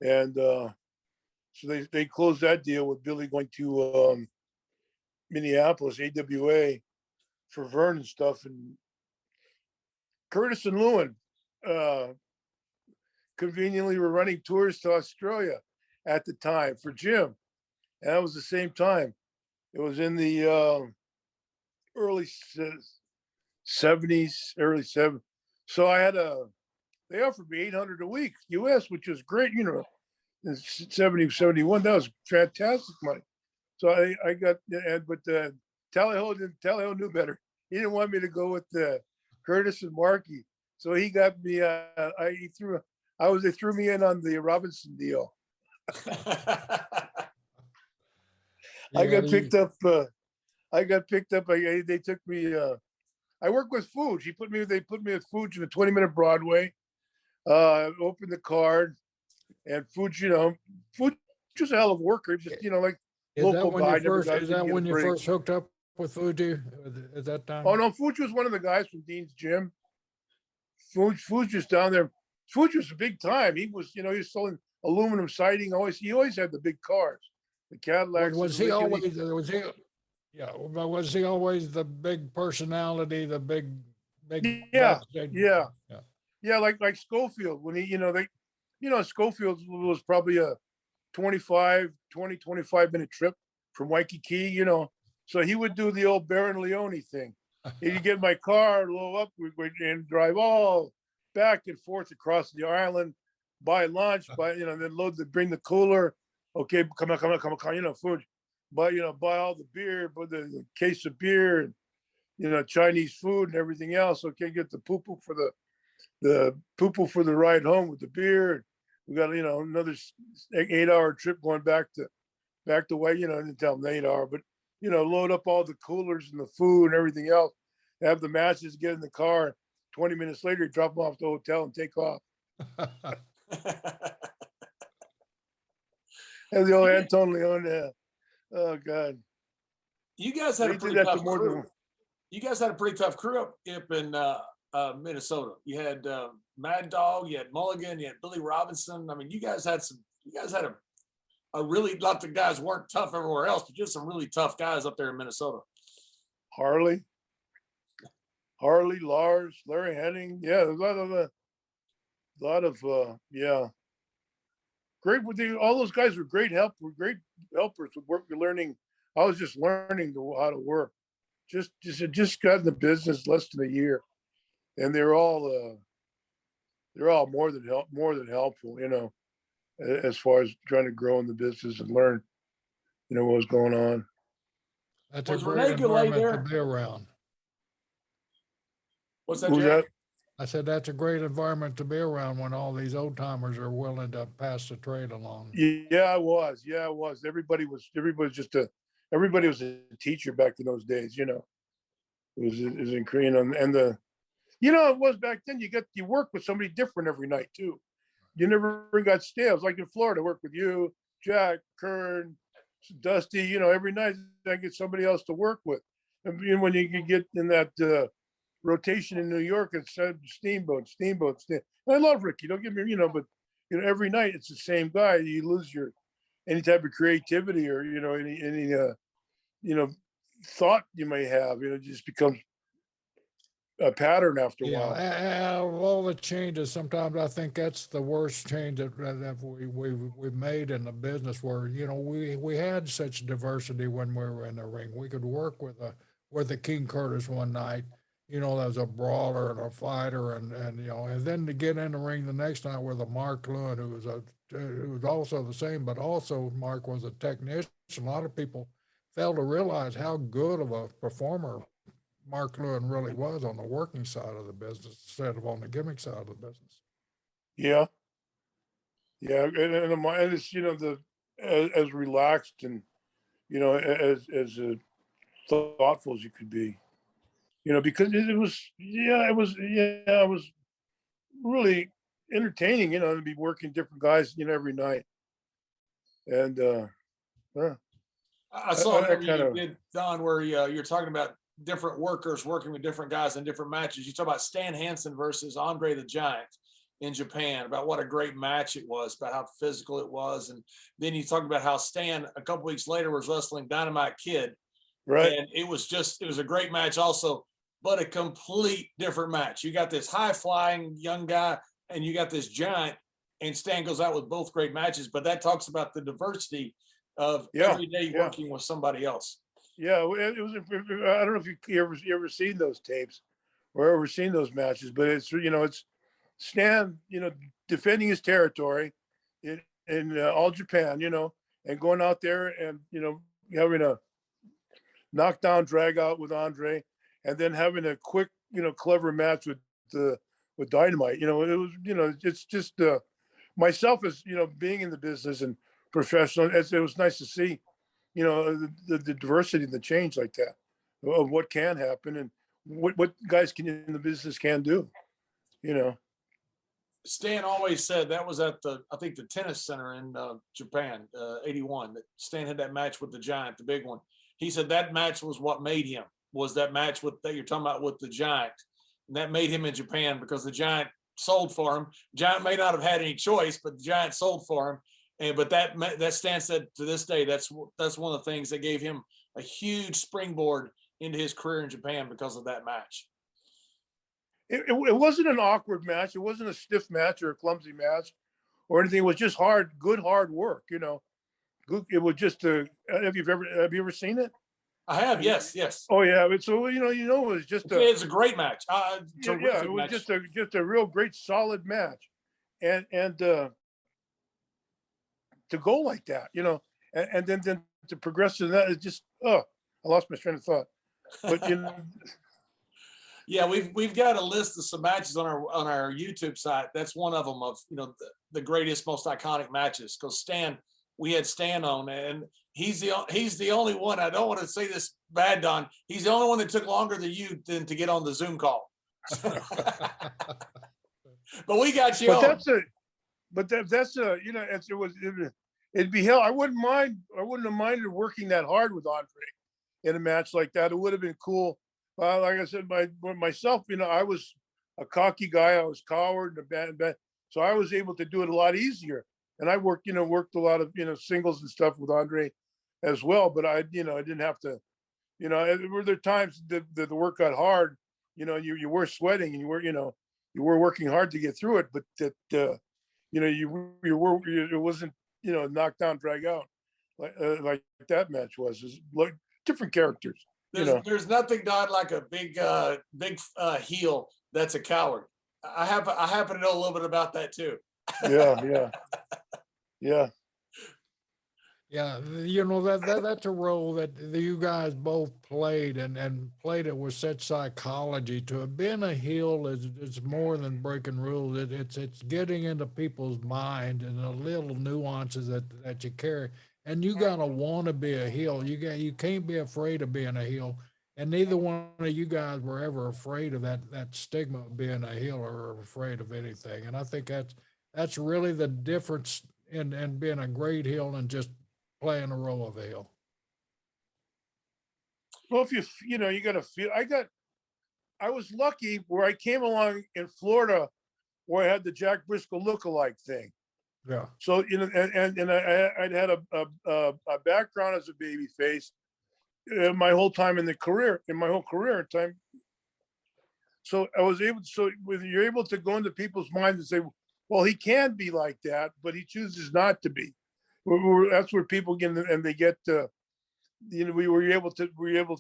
and so they closed that deal with Billy going to Minneapolis, AWA, for Vern and stuff, and Curtis and Lewin conveniently were running tours to Australia at the time for Jim. And that was the same time. It was in the early 70s, early 70s. So they offered me $800 a week US, which was great, in 70, 71. That was fantastic money. So I got, but Tally-Ho knew better. He didn't want me to go with Curtis and Markey. So he got me, they threw me in on the Robinson deal. I got picked up. They took me. I worked with Fuge. They put me with Fuge in a 20-minute Broadway. Opened the card, and Fuge. Fuge was a hell of a worker. Just like local guy. Is that when you first hooked up with Fuji at that time? Oh no, Fuge was one of the guys from Dean's Gym. Fuge was down there. Fuge was big time. He was, he was selling aluminum siding. He always had the big cars. The Cadillacs. Was he always the big personality, the big yeah like Schofield when he Schofield was probably a 25 minute trip from Waikiki, so he would do the old Baron Leone thing. He'd get my car, load up, and drive all back and forth across the island, buy lunch, then bring the cooler. Okay, come on, food. Buy all the beer, but the case of beer, and Chinese food and everything else. Okay, get the poo-poo for the ride home with the beer. We got another 8-hour trip going back to I didn't tell them 8-hour, but load up all the coolers and the food and everything else. Have the matches, get in the car. 20 minutes later, drop them off at the hotel and take off. And the old Anton Leon, oh God! You guys had a pretty tough crew. You guys had a pretty tough crew up in Minnesota. You had Mad Dog, you had Mulligan, you had Billy Robinson. I mean, you guys had a really lot of the guys weren't tough everywhere else, but just some really tough guys up there in Minnesota. Harley, Lars, Larry Henning. Yeah, there's a lot of yeah. Great with all those guys were great helpers with work. You're learning. I was just learning how to work. Just got in the business less than a year, and they're all more than helpful. As far as trying to grow in the business and learn, what was going on. That's a Was great Renee Goulet environment to there? be around. What's that, Who's Jerry? that? I said that's a great environment to be around when all these old timers are willing to pass the trade along. Yeah, it was. Yeah, it was. Everybody was a teacher back in those days. It was in Korean and it was back then. You work with somebody different every night too. You never got stale. It was like in Florida, I work with you, Jack, Kern, Dusty. Every night I get somebody else to work with. And when you get in that rotation in New York, it's Steamboat. And I love Ricky. Don't get me, but every night it's the same guy. You lose any type of creativity or any thought you may have. It just becomes a pattern after a Yeah, while. of all the changes, sometimes I think that's the worst change that we've made in the business. Where we had such diversity when we were in the ring. We could work with a King Curtis one night. As a brawler and a fighter, and then to get in the ring the next night with a Mark Lewin, who was also the same, but also Mark was a technician. A lot of people fail to realize how good of a performer Mark Lewin really was on the working side of the business instead of on the gimmick side of the business. Yeah, yeah, and it's as relaxed and as thoughtful as you could be. Because it was really entertaining, to be working different guys, every night. And I saw an interview kinda- you did, Don, where you're talking about different workers working with different guys in different matches. You talk about Stan Hansen versus Andre the Giant in Japan, about what a great match it was, about how physical it was. And then you talk about how Stan, a couple weeks later, was wrestling Dynamite Kid. right. And it was a great match also, but a complete different match. You got this high flying young guy and you got this giant, and Stan goes out with both great matches, but that talks about the diversity of every day working with somebody else. Yeah, it was. I don't know if you ever seen those tapes or ever seen those matches, but it's Stan, defending his territory in all Japan, and going out there and having a knockdown drag out with Andre, and then having a quick, clever match with Dynamite. It was, it's just myself as being in the business and professional. It was nice to see, the diversity and the change like that of what can happen and what guys in the business can do. Stan always said that was at I think the tennis center in Japan, 81. That Stan had that match with the Giant, the big one. He said that match was what made him, was that match that you're talking about with the Giant. And that made him in Japan because the Giant sold for him. Giant may not have had any choice, but the Giant sold for him. But that Stan said to this day, that's one of the things that gave him a huge springboard into his career in Japan because of that match. It wasn't an awkward match. It wasn't a stiff match or a clumsy match or anything. It was just good hard work. It was just have you ever seen it? I have, yes. Oh yeah, so it was just it's a great match. It was match. just a real great solid match, and to go like that, and then to progress to that is just I lost my train of thought, but Yeah, we've got a list of some matches on our YouTube site. That's one of them of the greatest, most iconic matches. Because we had Stan on, and he's the only one. I don't want to say this bad, Don. He's the only one that took longer than you to get on the Zoom call. But we got you on. It'd be hell. I wouldn't have minded working that hard with Andre in a match like that. It would have been cool. Like I said, myself, I was a cocky guy. I was coward and bad, so I was able to do it a lot easier And I worked, worked a lot of, singles and stuff with Andre as well. But I didn't have to, were there times that the work got hard, you were sweating and you were working hard to get through it, but that, it wasn't, knock down, drag out like that match was. Is like different characters. There's nothing, Don, like a big heel that's a coward. I happen to know a little bit about that too. Yeah. Yeah, that's a role that you guys both played and played it with such psychology. To have been a heel is more than breaking rules. It's getting into people's mind and the little nuances that you carry. And you gotta want to be a heel. You can't be afraid of being a heel. And neither one of you guys were ever afraid of that stigma of being a heel or afraid of anything. And I think that's really the difference in being a great heel and just playing the role of a heel. Well, if you got to feel. I was lucky where I came along in Florida, where I had the Jack Briscoe lookalike thing. Yeah. So I'd had a background as a baby face my whole time in my whole career time. So I was able. So when you're able to go into people's minds and say, well, he can be like that, but he chooses not to be. That's where people get, and they get, we were able to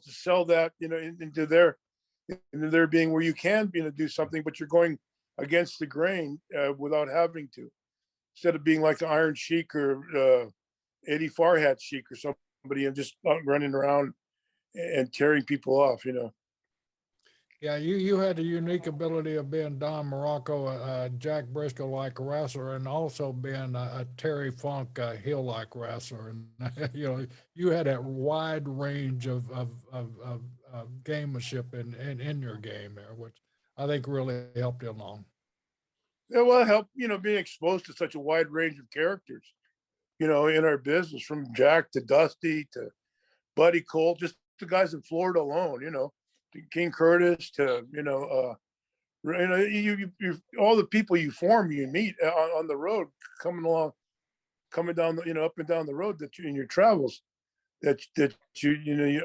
sell that, into their being, where you can do something, but you're going against the grain without having to, instead of being like the Iron Sheik or Eddie Farhat Sheik or somebody and just running around and tearing people off. Yeah, you had the unique ability of being Don Muraco, Jack Briscoe-like wrestler, and also being a Terry Funk heel-like wrestler. And you had that wide range of gamemanship in your game there, which I think really helped you along. Yeah, well, it helped, being exposed to such a wide range of characters, in our business, from Jack to Dusty to Buddy Cole, just the guys in Florida alone, to King Curtis to, you all the people you meet on the road, coming down, up and down the road that you in your travels, that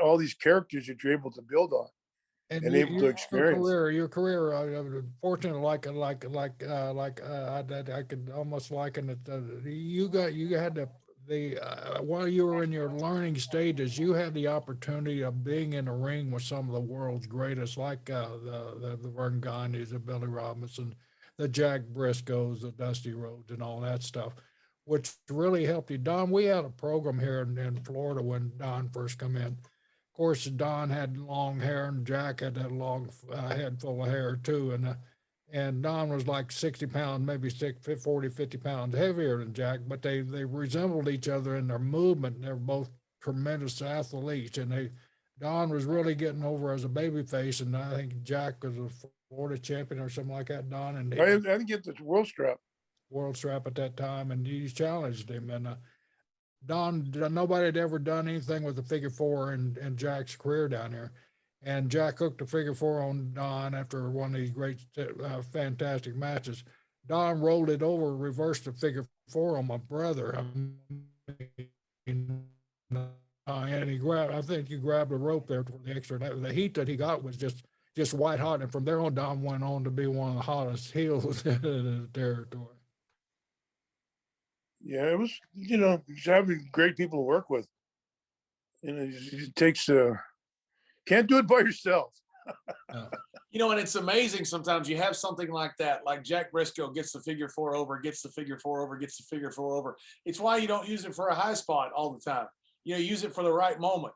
all these characters that you're able to build on and able to experience. Your career, fortunately, I could almost liken it. You had while you were in your learning stages, you had the opportunity of being in the ring with some of the world's greatest, like the Vern Gandhis, the Billy Robinson, the Jack Briscoes, the Dusty Rhodes, and all that stuff, which really helped you. Don, we had a program here in Florida when Don first come in. Of course, Don had long hair, and Jack had that long head full of hair too, and Don was like 60 pounds, maybe 40, 50 pounds heavier than Jack, but they resembled each other in their movement. They're both tremendous athletes, and Don was really getting over as a baby face, and I think Jack was a Florida champion or something like that, Don. And I didn't get the world strap at that time, and he challenged him. And Don, nobody had ever done anything with the figure four in Jack's career down here. And Jack hooked the figure four on Don after one of these great, fantastic matches. Don rolled it over, reversed the figure four on my brother. And he grabbed, I think you grabbed the rope there for the extra. The heat that he got was just white hot. And from there on, Don went on to be one of the hottest heels in the territory. Yeah, it was, just having great people to work with. It takes can't do it by yourself. And it's amazing sometimes you have something like that, like Jack Briscoe gets the figure four over, gets the figure four over, gets the figure four over. It's why you don't use it for a high spot all the time. Use it for the right moment.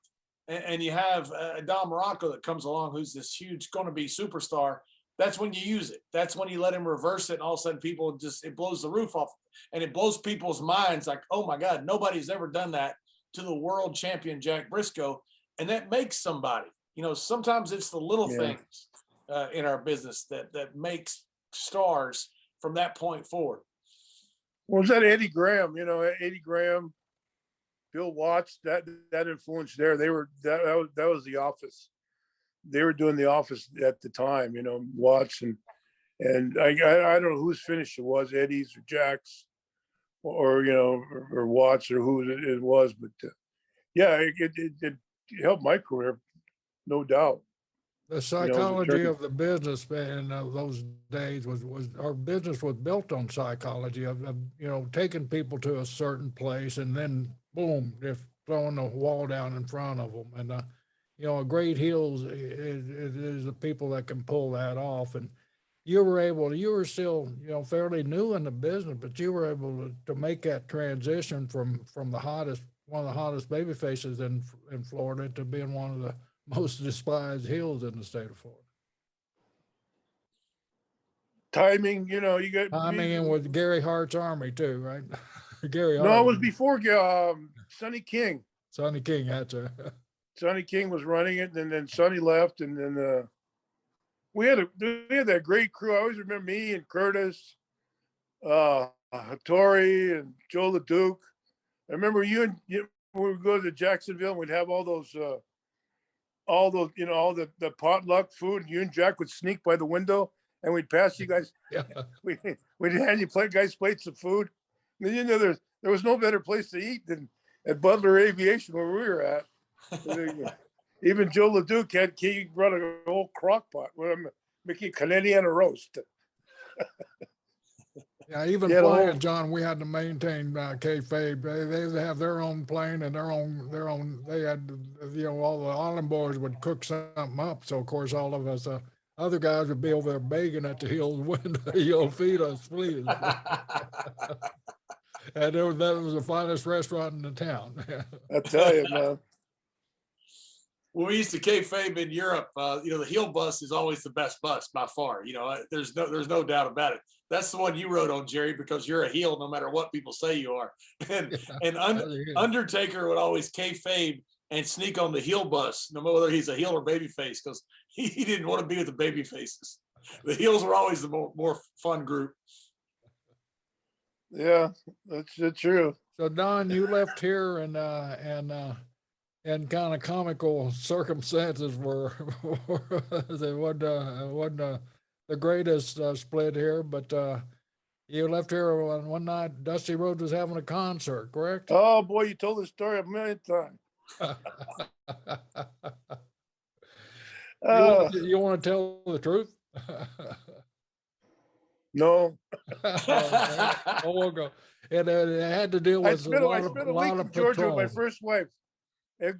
And you have Don Muraco that comes along, who's this huge, going to be superstar. That's when you use it. That's when you let him reverse it. And all of a sudden people it blows the roof off, and it blows people's minds like, oh my God, nobody's ever done that to the world champion, Jack Briscoe. And that makes somebody. Sometimes it's the little things in our business that makes stars from that point forward. Well, was that Eddie Graham? Eddie Graham, Bill Watts, that influence there. That was The Office. They were doing The Office at the time. Watts and I don't know whose finish it was, Eddie's or Jack's, or or Watts or who it was, but yeah, it helped my career, no doubt. The psychology of the business in those days was our business was built on psychology of taking people to a certain place and then boom, just throwing the wall down in front of them. And a great heels is the people that can pull that off. And you were still fairly new in the business, but you were able to make that transition from one of the hottest baby faces in Florida to being one of the most despised heels in the state of Florida. Timing, you got Timing and with Gary Hart's Army too, right? Gary No, Hart. it was before Sonny King. Sonny King had to. Sonny King was running it, and then Sonny left, and then we had that great crew. I always remember me and Curtis, Hattori, and Joe LeDuc. I remember you when we would go to Jacksonville, and we'd have all the potluck food. You and Jack would sneak by the window, and we'd pass you guys. Yeah. We'd hand you guys plates of food. And there was no better place to eat than at Butler Aviation where we were at. Even Joe LeDuc he brought a whole crock pot with him, making Canadian roast. Yeah, even flying, John, we had to maintain kayfabe. They have their own plane and their own. They had, all the island boys would cook something up. So of course, all of us other guys would be over there begging at the Hills window, feed us, please. And that was the finest restaurant in the town. I tell you, man. When we used to kayfabe in Europe, the heel bus is always the best bus by far. There's no doubt about it. That's the one you rode on, Jerry, because you're a heel no matter what people say you are. And Undertaker would always kayfabe and sneak on the heel bus, no matter whether he's a heel or babyface, because he didn't want to be with the baby faces. The heels were always the more fun group. Yeah, that's true. So Don, you left here and kind of comical circumstances were it wasn't the greatest split here, but you left here one night. Dusty Rhodes was having a concert, correct? Oh boy, you told the story a million times. You want to tell the truth? No. Oh, we'll go. And it had to deal with I spent a week in Georgia with my first wife. And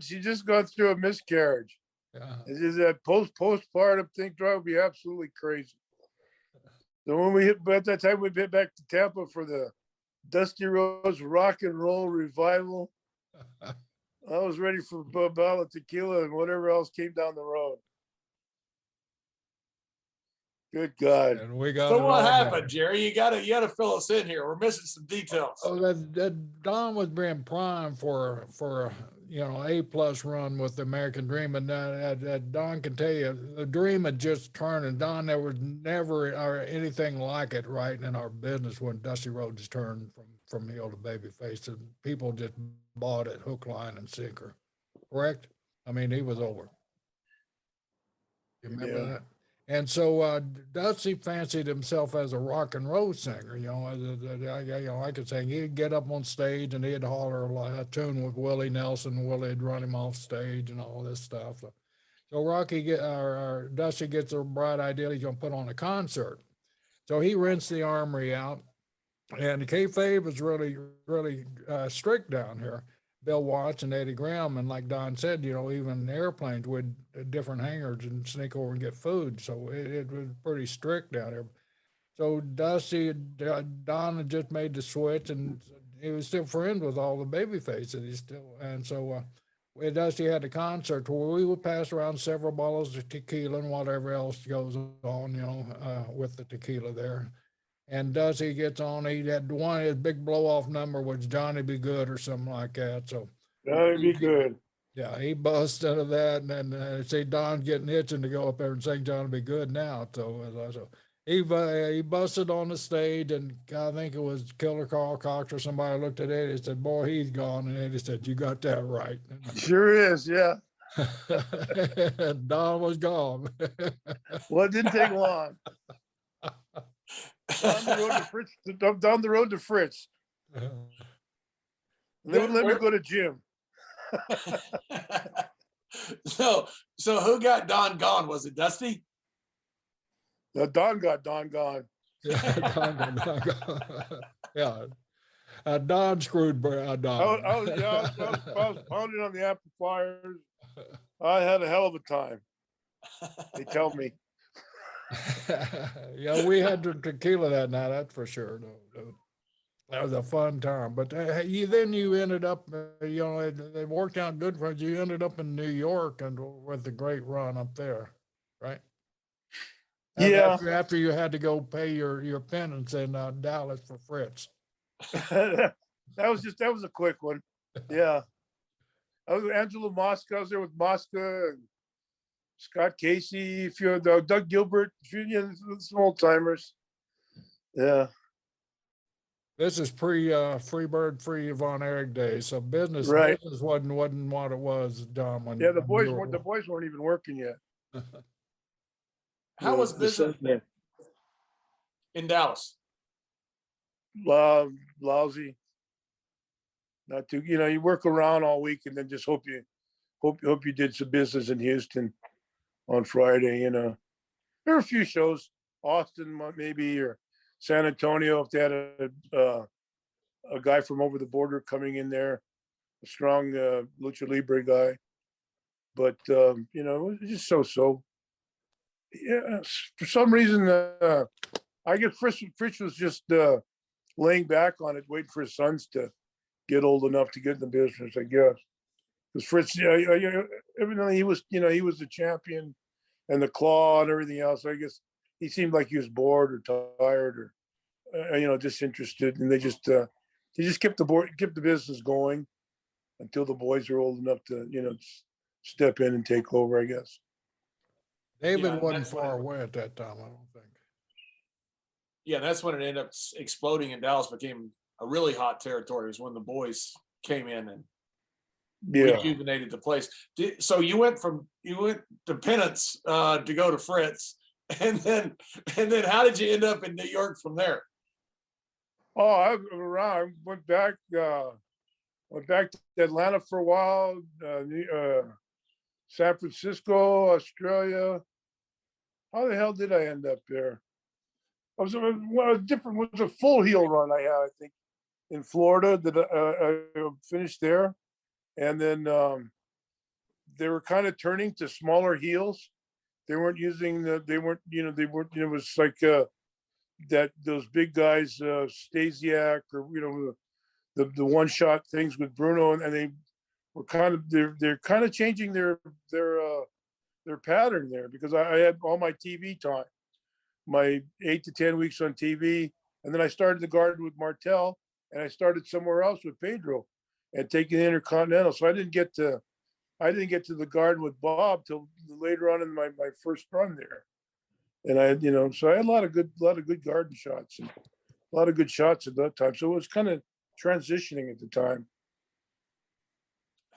she just gone through a miscarriage. Yeah. It's just that postpartum thing drove me absolutely crazy. So when at that time we hit back to Tampa for the Dusty Rhodes Rock and Roll Revival. I was ready for a bottle of tequila and whatever else came down the road. Good God. And we got so what happened, Jerry? You gotta fill us in here. We're missing some details. Oh, that Don was being primed for A+ run with the American Dream, and that Don can tell you the dream had just turned, and Don, there was never anything like it right in our business when Dusty Rhodes turned from heel to babyface, and people just bought it hook, line, and sinker. Correct? I mean, he was over. You remember that? And so Dusty fancied himself as a rock and roll singer. I could say he'd get up on stage and he'd holler a tune with Willie Nelson. Willie'd run him off stage and all this stuff. So Dusty gets a bright idea he's going to put on a concert. So he rents the Armory out, and the kayfabe is really, really strict down here. Bill Watts and Eddie Graham, and like Don said, even airplanes with different hangars and sneak over and get food. So it was pretty strict down there. So Don had just made the switch, and he was still friends with all the baby faces. Dusty had a concert where we would pass around several bottles of tequila and whatever else goes on, with the tequila there. And Dusty gets on. He had his big blow-off number was Johnny Be Good or something like that. So Johnny Be Good. Yeah, he busts out of that, and then see Don's getting itching to go up there and sing Johnny Be Good now. So he busted on the stage, and I think it was Killer Carl Cox or somebody looked at Eddie and said, "Boy, he's gone." And Eddie said, "You got that right." Sure is, yeah. Don was gone. Well, it didn't take long. down the road to Fritz. Down the road to Fritz. And they wouldn't let me go to gym. So who got Don gone? Was it Dusty? No, Don got Don gone. Yeah. Don screwed Don. I was pounding on the amplifiers. I had a hell of a time. They tell me. Yeah, we had tequila that night, that's for sure. No. That was a fun time. But then you ended up, it worked out good for you. You ended up in New York and with a great run up there, right? Yeah. After you had to go pay your penance in Dallas for Fritz. that was a quick one. Yeah. I was with Angelo Mosca. I was there with Mosca and Scott Casey, a few of Doug Gilbert, some old timers. Yeah. This is Freebird, Free Von Erich days. So business wasn't what it was, John. When the boys weren't even working yet. How was business in Dallas? Lousy. Not too, you work around all week and then just hope you did some business in Houston on Friday. There were a few shows, Austin maybe, or San Antonio if they had a guy from over the border coming in there, a strong lucha libre guy. But it was just so. Yeah, for some reason, I guess Fritz was just laying back on it, waiting for his sons to get old enough to get in the business, I guess. Because Fritz, evidently he was the champion and the claw and everything else. I guess he seemed like he was bored or tired or disinterested, and they just kept the business going until the boys were old enough to step in and take over, I guess. David wasn't far away at that time, I don't think. Yeah, that's when it ended up exploding in Dallas, became a really hot territory. It was when the boys came in and rejuvenated the place. So you went to Penance to go to Fritz, and then how did you end up in New York from there? Oh, I went back to Atlanta for a while, San Francisco, Australia. How the hell did I end up there? It was a full heel run I had, I think, in Florida that I finished there. And then they were kind of turning to smaller heels. They weren't using it was like that those big guys, Stasiak or, the one shot things with Bruno, and they were they're kind of changing their pattern there, because I had all my TV time, my 8 to 10 weeks on TV. And then I started the Garden with Martel, and I started somewhere else with Pedro and taking the Intercontinental. So I didn't get to the Garden with Bob till later on in my first run there. And so I had a lot of good garden shots and a lot of good shots at that time. So it was kind of transitioning at the time.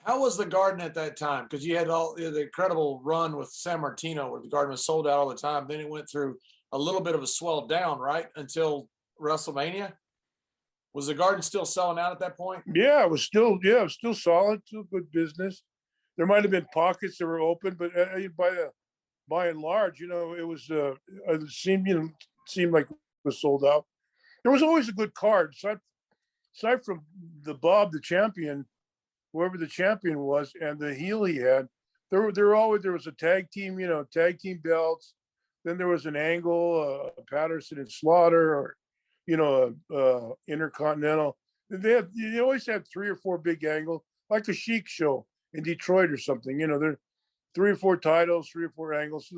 How was the Garden at that time? Because you had all the incredible run with San Martino, where the Garden was sold out all the time. Then it went through a little bit of a swell down, right, until WrestleMania. Was the Garden still selling out at that point? Yeah, it was still solid, still good business. There might have been pockets that were open, but by and large, it was it seemed like it was sold out. There was always a good card, aside from the Bob, the champion, whoever the champion was, and the heel he had. There was a tag team belts. Then there was an Angle, Patterson and Slaughter, or Intercontinental. They always had 3 or 4 big angles, like a Chic show in Detroit or something. There 3 or 4 titles, 3 or 4 angles.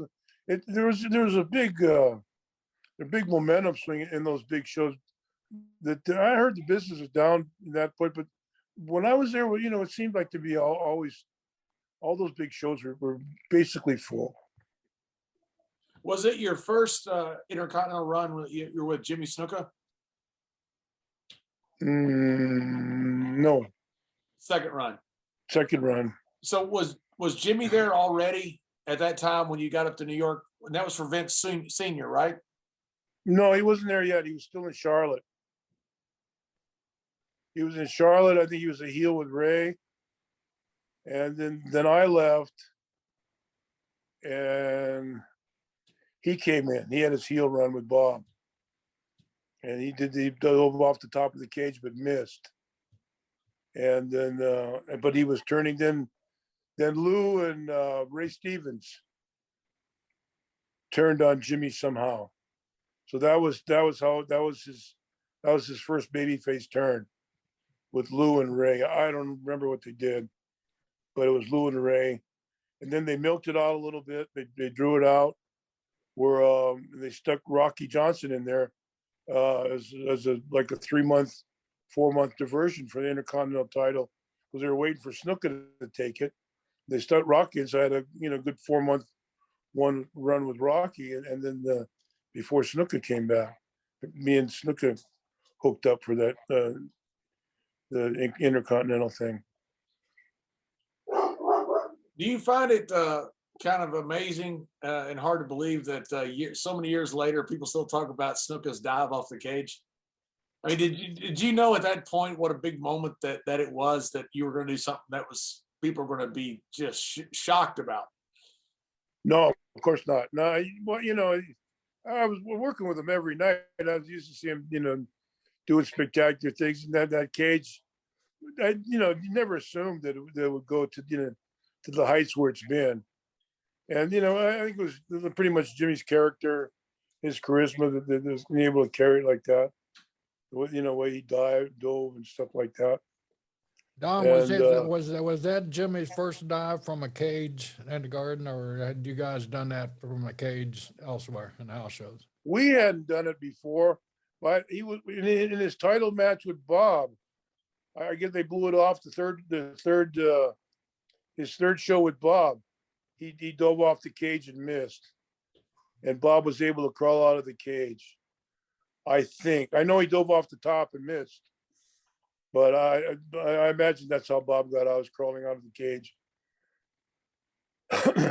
There was a big momentum swing in those big shows. That I heard the business was down in that point, but when I was there, it seemed like to be always all those big shows were basically full. Was it your first Intercontinental run? You're with Jimmy Snuka? No. Second run. So was Jimmy there already at that time when you got up to New York? And that was for Vince Senior, right? No, he wasn't there yet. He was still in Charlotte. He was in Charlotte. I think he was a heel with Ray. And then I left, and he came in. He had his heel run with Bob, and he dove off the top of the cage but missed. And then, but he was turning. Then Lou and Ray Stevens turned on Jimmy somehow. So that was his first babyface turn with Lou and Ray. I don't remember what they did, but it was Lou and Ray. And then they milked it out a little bit. They drew it out where they stuck Rocky Johnson in there as a 3-month, 4-month diversion for the Intercontinental title because they were waiting for Snuka to take it. They stuck Rocky, and so I had a good 4-month one run with Rocky, and then before Snuka came back, me and Snuka hooked up for that the Intercontinental thing. Do you find it kind of amazing and hard to believe that so many years later, people still talk about Snuka's dive off the cage? I mean, did you know at that point what a big moment that it was that you were going to do something that was people were going to be just shocked about? No, of course not. No, well, I was working with him every night. I was used to see him, doing spectacular things in that cage. You never assumed that it would go to to the heights where it's been. And I think it was pretty much Jimmy's character, his charisma that was able to carry it like that. Way he dove and stuff like that. Don, was that Jimmy's first dive from a cage in the Garden, or had you guys done that from a cage elsewhere in house shows? We hadn't done it before, but he was in his title match with Bob. I guess they blew it off his third show with Bob. He dove off the cage and missed, and Bob was able to crawl out of the cage. I know he dove off the top and missed, but I imagine that's how Bob got out. I was crawling out of the cage.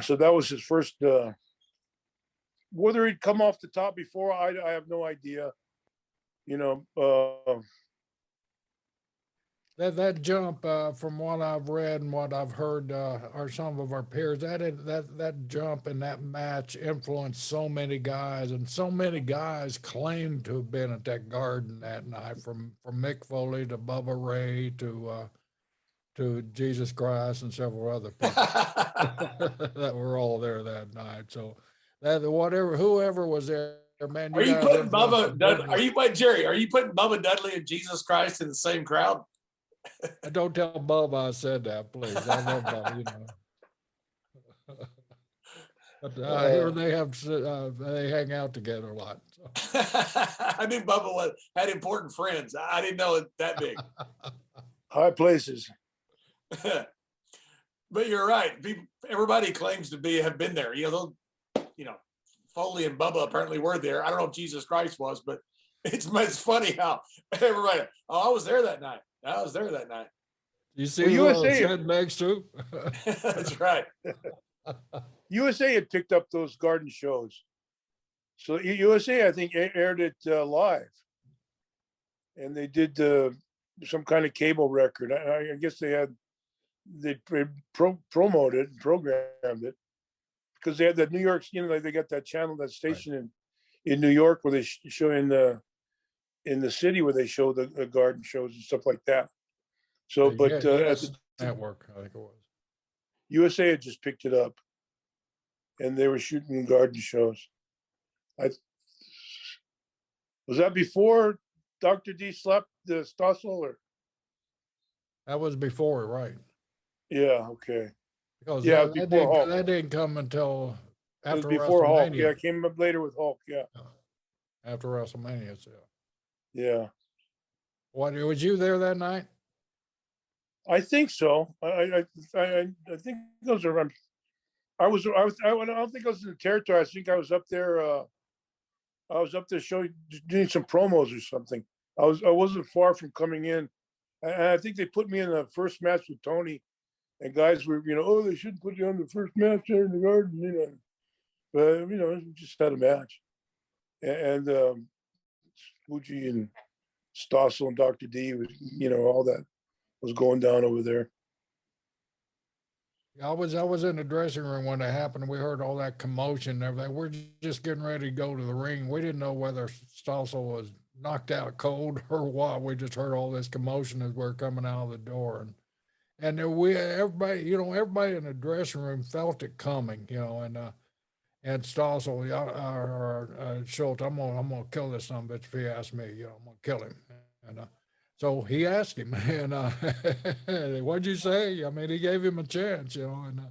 So that was his first. Whether he'd come off the top before, I have no idea. That jump, from what I've read and what I've heard, are some of our peers. That jump in that match influenced so many guys, and so many guys claimed to have been at that Garden that night, from Mick Foley to Bubba Ray to Jesus Christ and several other people that were all there that night. So whoever was there, man. Are you putting Bubba Dudley and Jesus Christ in the same crowd? Don't tell Bubba I said that, please. I love Bubba, But I hear they hang out together a lot. So. I knew Bubba had important friends. I didn't know it that big. High places. But you're right. Everybody claims to have been there. Foley and Bubba apparently were there. I don't know if Jesus Christ was, but it's funny how everybody. Oh, I was there that night. You see USA next too? That's right. USA had picked up those Garden shows. So USA, I think, aired it live. And they did some kind of cable record. I guess they promoted and programmed it. Because they had that New York, they got that channel, that station in New York where they show in the city where they show the Garden shows and stuff like that. So, but at the network, I think it was. USA had just picked it up, and they were shooting Garden shows. Was that before Dr. D slapped the Stossel, or? That was before, right? Yeah. Okay. Because before Hulk. That didn't come until after before WrestleMania. Hulk. Yeah, it came up later with Hulk. Yeah. After WrestleMania, so. Yeah. What, was you there that night? I think so. I think those are. I don't think I was in the territory. I think I was up there. I was up there doing some promos or something. I wasn't far from coming in, and I think they put me in the first match with Tony. And guys were, they shouldn't put you on the first match there in the Garden, but just had a match, and Fuji and Stossel and Dr. D was, all that was going down over there. I was in the dressing room when it happened. We heard all that commotion and everything. We're just getting ready to go to the ring. We didn't know whether Stossel was knocked out cold or what. We just heard all this commotion as we're coming out of the door, and then everybody in the dressing room felt it coming, and Stossel or Schultz, I'm gonna kill this son of a bitch if he asks me, I'm gonna kill him, and so he asked him, and what'd you say? I mean, he gave him a chance, and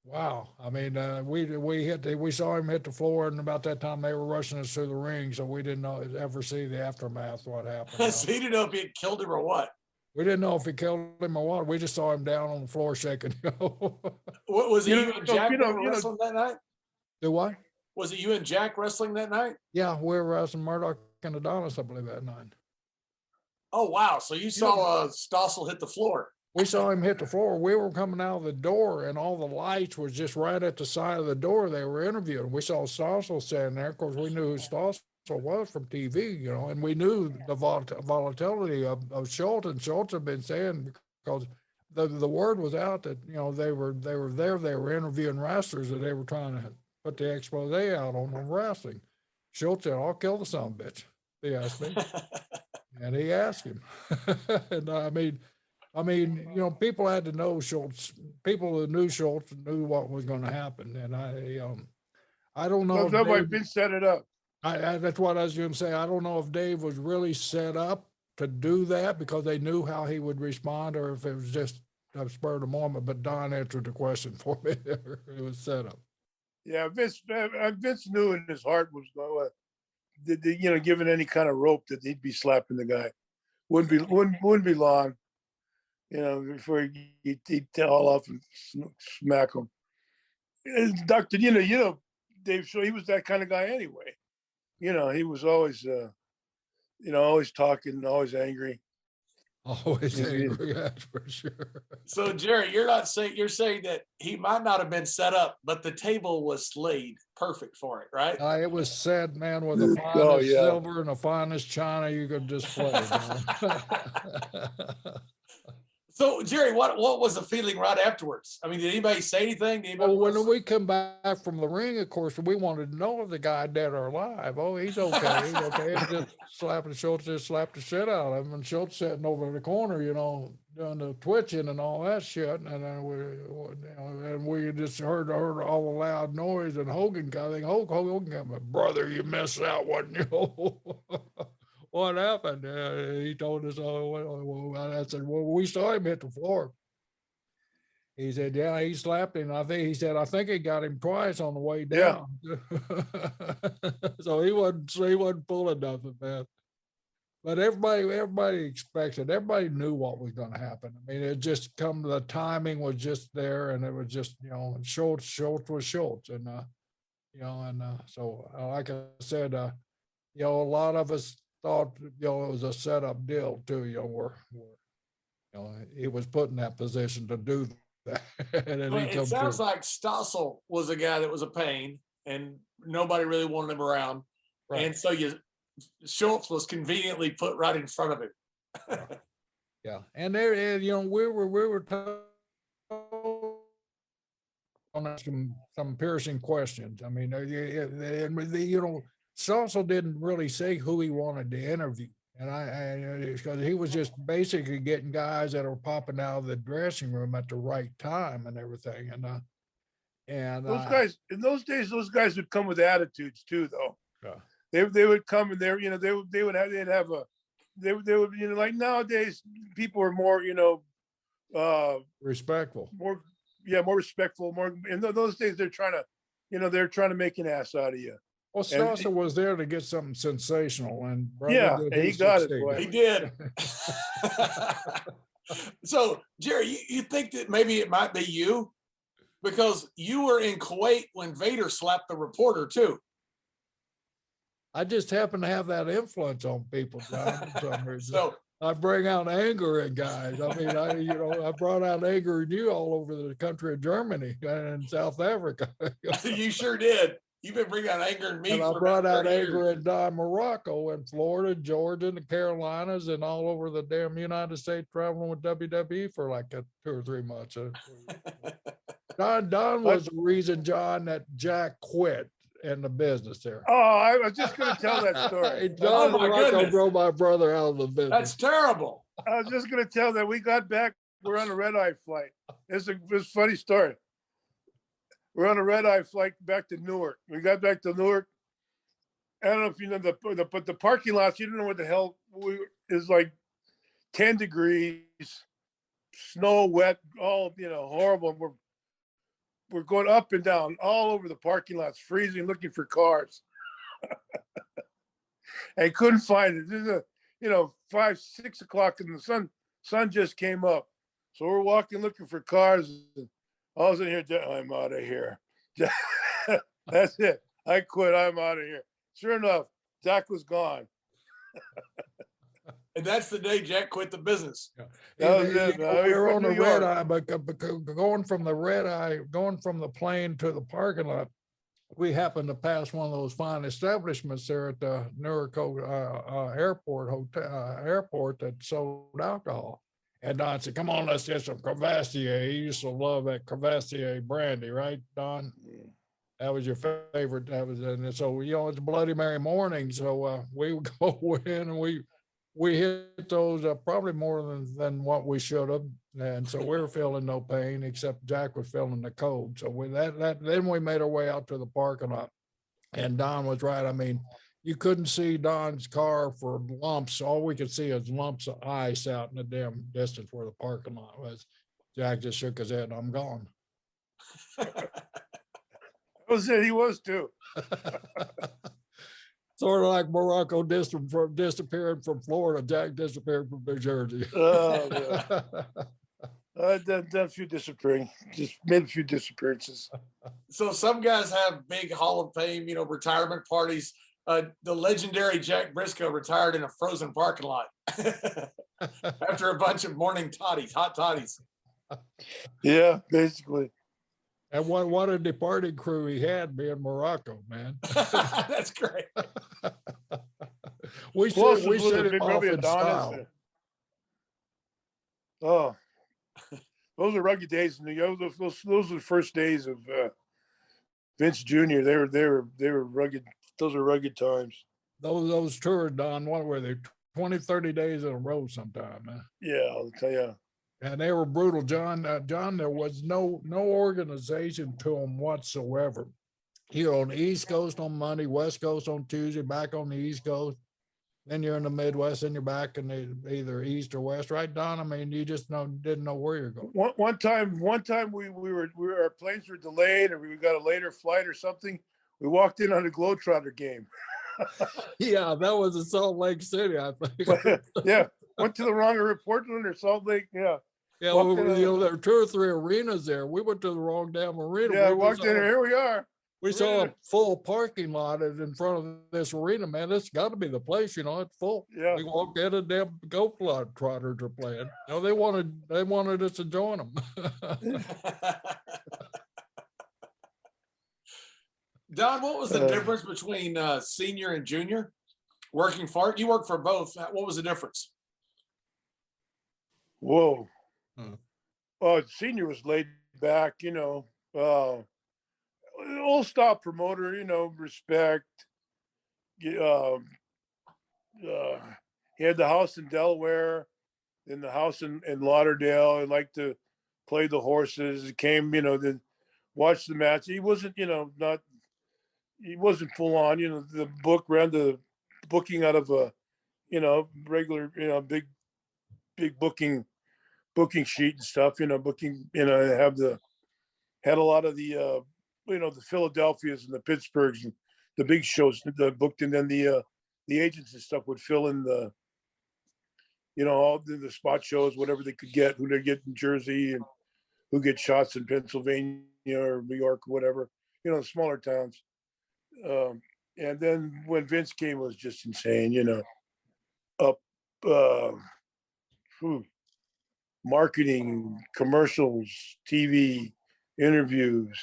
wow. I mean, we saw him hit the floor, and about that time they were rushing us through the ring, so we didn't ever see the aftermath, what happened. So you didn't know if he had killed him or what? We didn't know if he killed him or what. We just saw him down on the floor shaking. What was it? You and Jack wrestling that night? Do what? Was it you and Jack wrestling that night? Yeah, we were wrestling Murdoch and Adonis, I believe, that night. Oh wow! So you saw Stossel hit the floor. We saw him hit the floor. We were coming out of the door, and all the lights was just right at the side of the door. They were interviewing. We saw Stossel standing there. Of course, we knew who Stossel was from TV, and we knew the volatility of Schultz. And Schultz had been saying, because the word was out that they were there. They were interviewing wrestlers that they were trying to put the expose out on wrestling. Schultz said, "I'll kill the son of a bitch." He asked me. And he asked him, and I mean, people had to know Schultz. People who knew Schultz knew what was going to happen, and I don't know. Nobody's been set it up. That's what I was going to say. I don't know if Dave was really set up to do that because they knew how he would respond, or if it was just a spur of the moment. But Don answered the question for me. It was set up. Yeah, Vince knew in his heart was going. Given any kind of rope that he'd be slapping the guy, wouldn't be long, before he'd haul off and smack him. Doctor, Dave, so he was that kind of guy anyway. He was always, always talking, always angry. Always angry, that's for sure. So Jerry, you're saying that he might not have been set up, but the table was laid perfect for it, right? It was set, man, with the finest silver and the finest china you could display. So Jerry, what was the feeling right afterwards? I mean, did anybody say anything? When we come back from the ring, of course, we wanted to know if the guy dead or alive. Oh, he's okay. He's okay. Schultz just slapped the shit out of him, and Schultz sitting over in the corner, doing the twitching and all that shit. And then we just heard all the loud noise, and Hogan got, Hogan got, brother, you missed that one, What happened? He told us, I said, well, we saw him hit the floor. He said, yeah, he slapped him. I think he got him twice on the way down. Yeah. So he wasn't pulling nothing, man. But everybody expected, everybody knew what was going to happen. I mean, it just the timing was just there, and it was just, Schultz was Schultz. And, so like I said, a lot of us thought, it was a setup deal too, where he was put in that position to do that. And then it sounds like Stossel was a guy that was a pain, and nobody really wanted him around. Right. And so Schultz was conveniently put right in front of him. Yeah, and there, we were told on some piercing questions. I mean, Stossel didn't really say who he wanted to interview, and because he was just basically getting guys that are popping out of the dressing room at the right time and everything. And those guys in those days, those guys would come with attitudes too, though. Yeah. They would come and like nowadays people are more respectful, more respectful, more. In those days they're trying to make an ass out of you. Well, Stossel was there to get something sensational, and and he got it. Boy. He did. So, Jerry, you think that maybe it might be you, because you were in Kuwait when Vader slapped the reporter too. I just happen to have that influence on people, John, for some reason. So I bring out anger in guys. I mean, I brought out anger in you all over the country of Germany and South Africa. You sure did. You've been bringing out anger in me And I for brought about out 30 anger years. in Don Morocco in Florida, Georgia, and the Carolinas, and all over the damn United States, traveling with WWE for like 2 or 3 months. Don But was the reason, John, that Jack quit in the business there. oh, I was just going to tell that story. Oh John my Morocco goodness. drove my brother out of the business. That's terrible. I was just going to tell that we got back. We're on a red-eye flight. It's a funny story. We're on a red-eye flight back to Newark. We got back to Newark. I don't know if you know but the parking lots. You don't know what the hell is like. 10 degrees, snow, wet, all horrible. We're going up and down all over the parking lots, freezing, looking for cars, and couldn't find it. This is 5, 6 o'clock, and the sun just came up. So we're walking, looking for cars. And all of a sudden, here, I'm out of here. That's it. I quit. I'm out of here. Sure enough, Jack was gone. And that's the day Jack quit the business. That was it, man. We were From on the New red York. eye, but going from the red eye, going from the plane to the parking lot, we happened to pass one of those fine establishments there at the Muraco airport that sold alcohol. And Don said, "Come on, let's get some Courvoisier." He used to love that Courvoisier brandy, right, Don? That was your favorite. That was, and so it's Bloody Mary morning, so we would go in and we hit those probably more than what we should have, and so we were feeling no pain except Jack was feeling the cold. So then we made our way out to the parking lot, and Don was right. I mean, you couldn't see Don's car for lumps. All we could see is lumps of ice out in the damn distance where the parking lot was. Jack just shook his head. "I'm gone." That was it. He was too. Sort of like Morocco disappearing from Florida, Jack disappeared from New Jersey. Oh, yeah. I've done a few disappearing, just made a few disappearances. So some guys have big Hall of Fame, retirement parties. The legendary Jack Briscoe retired in a frozen parking lot after a bunch of morning hot toddies. Yeah, basically. And what a departing crew he had being Morocco, man. That's great. we Closest set would have him been off probably in Adonis. style. Oh, those are rugged days in New York. Those were the first days of Vince Jr. They were rugged. Those are rugged times. Those tours, Don, what were they? 20, 30 days in a row sometime, man. Yeah, I'll tell you. And they were brutal, John. John, there was no organization to them whatsoever. You're on the East Coast on Monday, West Coast on Tuesday, back on the East Coast. Then you're in the Midwest, and you're back in either East or West, right, Don? I mean, you just didn't know where you're going. One time our planes were delayed, or we got a later flight or something. We walked in on a Globetrotter game. Yeah, that was in Salt Lake City, I think. Yeah, went to the wrong Portland or Salt Lake. Yeah. Yeah, there were 2 or 3 arenas there. We went to the wrong damn arena. Yeah, I walked in, and here we are. We saw a full parking lot in front of this arena, man. This got to be the place, it's full. Yeah. We walked in and damn Globetrotters are playing. They wanted us to join them. Don, what was the difference between senior and junior? You worked for both. What was the difference? Whoa. Well, senior was laid back, old style promoter, respect. He had the house in Delaware, then the house in Lauderdale. He liked to play the horses. He came, then watch the match. He wasn't, he wasn't full on, the book ran the booking out of a, regular, big booking sheet and stuff, booking, had a lot of the, the Philadelphias and the Pittsburghs and the big shows that booked, and then the agents and stuff would fill in the, all the spot shows, whatever they could get, who they get in Jersey and who gets shots in Pennsylvania or New York or whatever, smaller towns. And then when Vince came, it was just insane, marketing, commercials, TV, interviews,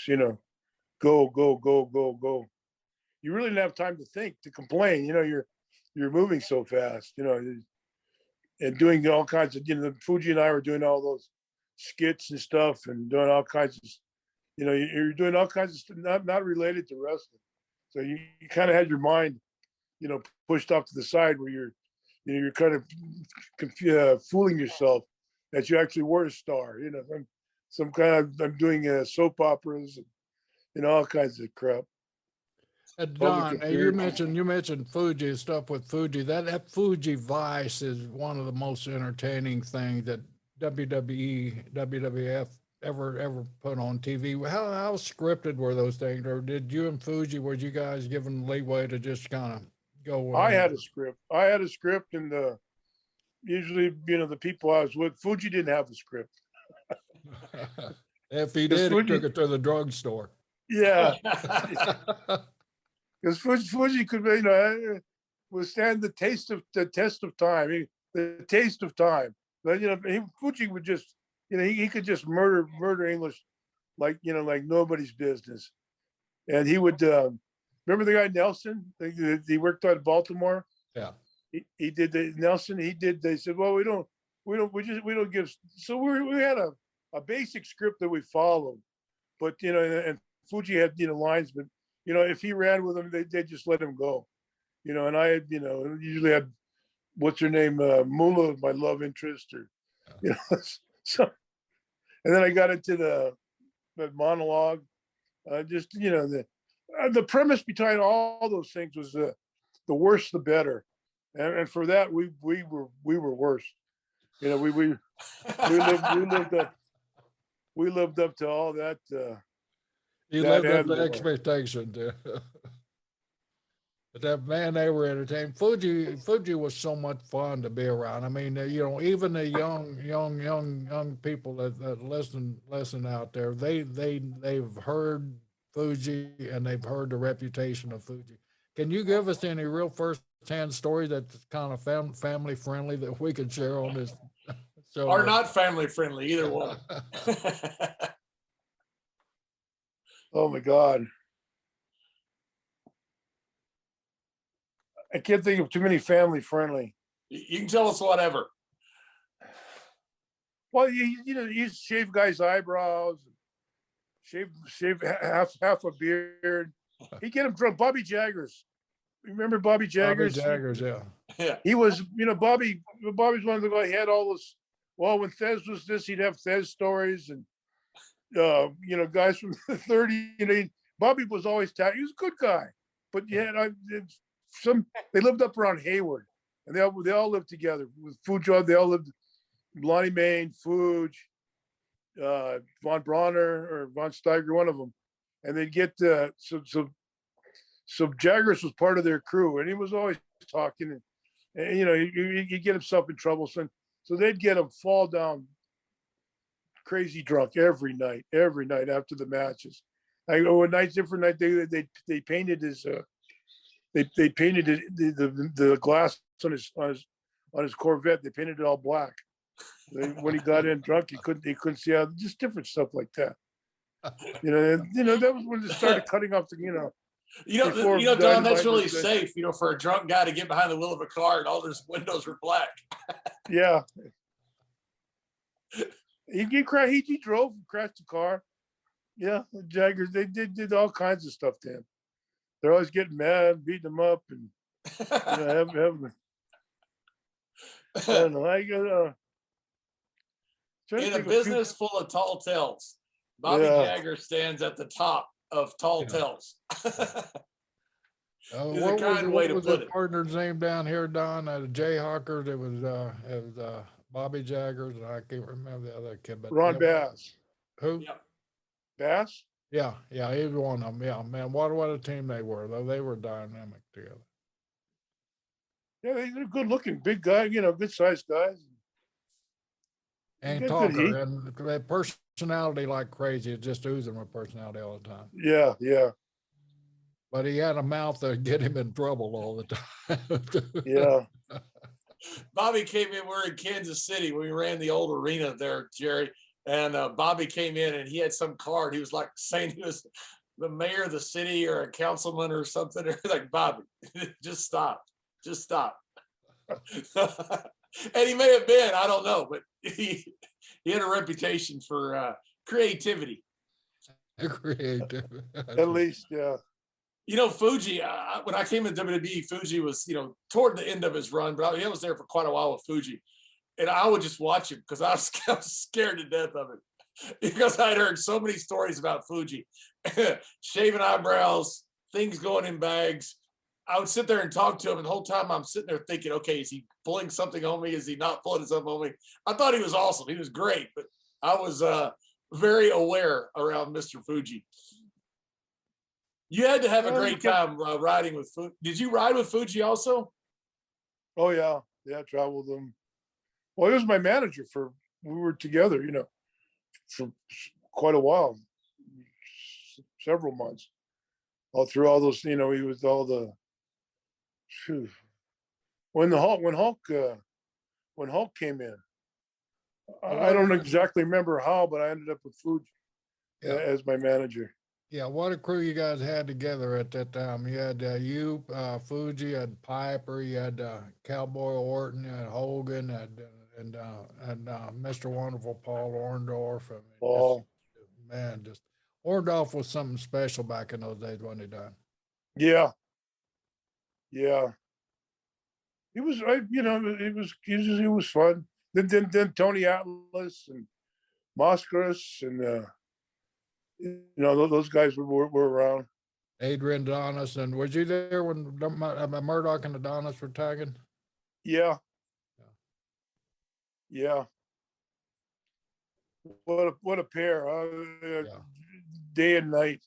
go. you really didn't have time to think, to complain. You know, you're moving so fast, you know, and doing all kinds of, you know, Fuji and I were doing all those skits and stuff and doing all kinds of, you know, you're doing all kinds of stuff not related to wrestling. So you kind of had your mind, you know, pushed off to the side where you're, you know, you're kind of fooling yourself that you actually were a star. You know, I'm doing soap operas and, you know, all kinds of crap. Don, you mentioned Fuji and stuff with Fuji. That Fuji Vice is one of the most entertaining things that WWE, WWF ever put on TV. How scripted were those things, or did you and Fuji, were you guys given leeway to just kind of go? I had a script. And usually, you know, the people I was with, Fuji didn't have a script. If he did, he took it to the drugstore. Yeah. Because Fuji could, you know, withstand the test of time, the taste of time. But you know, Fuji would just, you know, he could just murder English, like, you know, like nobody's business. And he would remember the guy Nelson. He worked out of Baltimore. Yeah, he did the Nelson. He did. They said, well, we don't give. So we had a basic script that we followed, but you know, and Fuji had, you know, lines, but you know, if he ran with them, they just let him go. You know, and I had, you know, usually had, what's her name, Mula, my love interest, or, you know, so, and then I got into the monologue. Just, you know, the premise behind all those things was the worse the better, and for that we were worse. You know, we lived up to all that. you lived up to expectation, too. But that, man, they were entertaining. Fuji was so much fun to be around. I mean, you know, even the young people that listen out there, they've heard Fuji and they've heard the reputation of Fuji. Can you give us any real first-hand story that's kind of family friendly that we can share on this show? Or not family friendly, either one. Oh my God. I can't think of too many family friendly. You can tell us whatever. Well, you know, you shave guys' eyebrows, shave half a beard. He get him drunk. Bobby Jaggers. Remember Bobby Jaggers? Bobby Jaggers, yeah. Yeah. He was, you know, Bobby's one of the guys. He had all this. Well, when Thez was this, he'd have Thez stories, and you know, guys from the 30s. You know, Bobby was always he was a good guy, but yeah, they lived up around Hayward, and they all lived together with Fuji. They all lived, Lonnie Main, Fuji, Von Bronner or Von Steiger, one of them, and they'd get so Jaggers was part of their crew, and he was always talking, and you know, he'd get himself in trouble. So they'd get him fall down crazy drunk every night after the matches. Different night, they painted his they painted the glass on his Corvette. They painted it all black. When he got in drunk, he couldn't see out. Just different stuff like that. You know, that was when they started cutting off the, you know, Don, that's really safe, you know, for a drunk guy to get behind the wheel of a car and all his windows were black. Yeah. He drove and crashed the car. Yeah, the Jaggers, they did all kinds of stuff to him. They're always getting mad, beating him up, and you know, having I don't know. I got in a business full of tall tales, Bobby Jagger stands at the top of tall tales. What was that partner's name down here, Don? Jayhawker. It was Bobby Jaggers, and I can't remember the other kid. But Ron Bass. Who? Yep. Bass? Yeah, he was one of them. Yeah, man, what a team they were, though. They were dynamic together. Yeah, they're good looking, big guy, you know, good sized guys. And talker, and that personality like crazy, it's just oozing with personality all the time. Yeah, yeah. But he had a mouth that get him in trouble all the time. Yeah. Bobby came in, we're in Kansas City. We ran the old arena there, Jerry. And Bobby came in and he had some card. He was like saying he was the mayor of the city or a councilman or something. They're like, Bobby, just stop. Just stop. And he may have been, I don't know, but he had a reputation for creativity. Creative. At least, yeah. You know, Fuji, when I came to WWE, Fuji was, you know, toward the end of his run, but I was there for quite a while with Fuji. And I would just watch him because I was scared to death of it because I'd heard so many stories about Fuji. Shaving eyebrows, things going in bags. I would sit there and talk to him, and the whole time I'm sitting there thinking, okay, is he pulling something on me? Is he not pulling something on me? I thought he was awesome. He was great, but I was very aware around Mr. Fuji. You had to have a great time riding with Fuji. Did you ride with Fuji also? Oh yeah, yeah. Traveled with him. Well, he was my manager we were together, you know, for quite a while, several months, all through all those, you know, he was all the. Phew. When Hulk came in, I don't exactly remember how, but I ended up with Fuji as my manager. Yeah, what a crew you guys had together at that time. You had Fuji, you had Piper, you had Cowboy Orton, you had Hogan, and Mr. Wonderful Paul Orndorff. I mean, Paul, just Orndorff was something special back in those days when he died. Yeah. It was, you know, it was fun. Then Tony Atlas and Mascaras and you know, those guys were around. Adrian Adonis, and was you there when Murdoch and Adonis were tagging? Yeah. What a pair! Day and night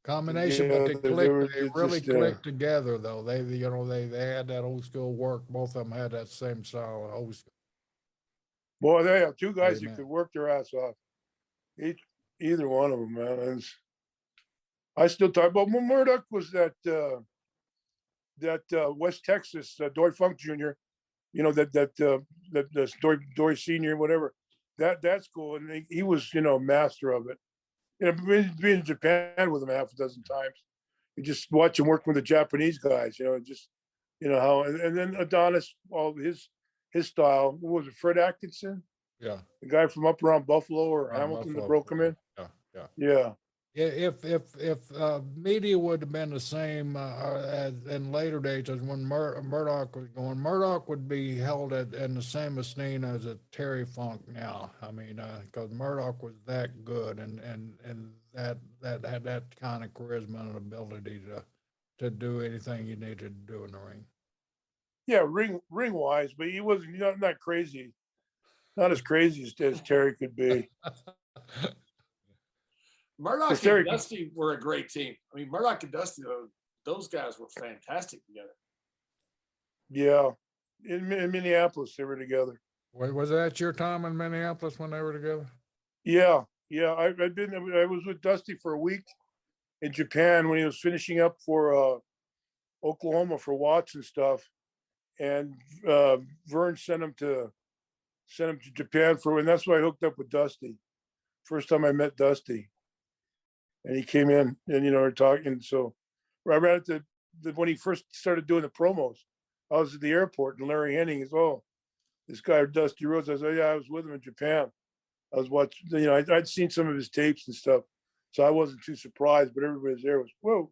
Combination, but they clicked. They really clicked together, though. They had that old school work. Both of them had that same style of old school. Boy, they have two guys that could work their ass off. Either one of them, man. I still talk about Murdoch was that West Texas Dory Funk Jr. You know that Dory Senior, whatever. That's cool, and he was, you know, master of it. You know, been in Japan with him half a dozen times. You just watch him working with the Japanese guys. You know, just, you know how, and then Adonis, all his style. What was it, Fred Atkinson? Yeah, the guy from up around Buffalo or Hamilton that broke him in. Yeah. If media would have been the same as in later days as when Murdoch was going, Murdoch would be held in the same esteem as a Terry Funk now. I mean, because Murdoch was that good and that had that kind of charisma and ability to do anything you needed to do in the ring. Yeah, ring wise, but he wasn't not crazy, not as crazy as Terry could be. Murdoch and Dusty were a great team. I mean, Murdoch and Dusty, those guys were fantastic together. Yeah, in Minneapolis they were together. Was that your time in Minneapolis when they were together? Yeah. I was with Dusty for a week in Japan when he was finishing up for Oklahoma for Watts and stuff, and Vern sent him to Japan and that's why I hooked up with Dusty. First time I met Dusty. And he came in and, we're talking. So right at when he first started doing the promos, I was at the airport and Larry Henning is, this guy, Dusty Rhodes. I said, yeah, I was with him in Japan. I was watching, I'd seen some of his tapes and stuff. So I wasn't too surprised, but everybody was there was, whoa,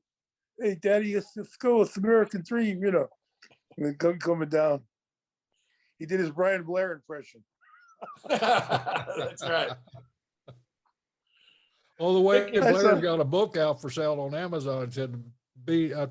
hey, Daddy, let's go with American Dream, and then coming down. He did his Brian Blair impression. That's right. Well, the way Blair's got a book out for sale on Amazon, it said,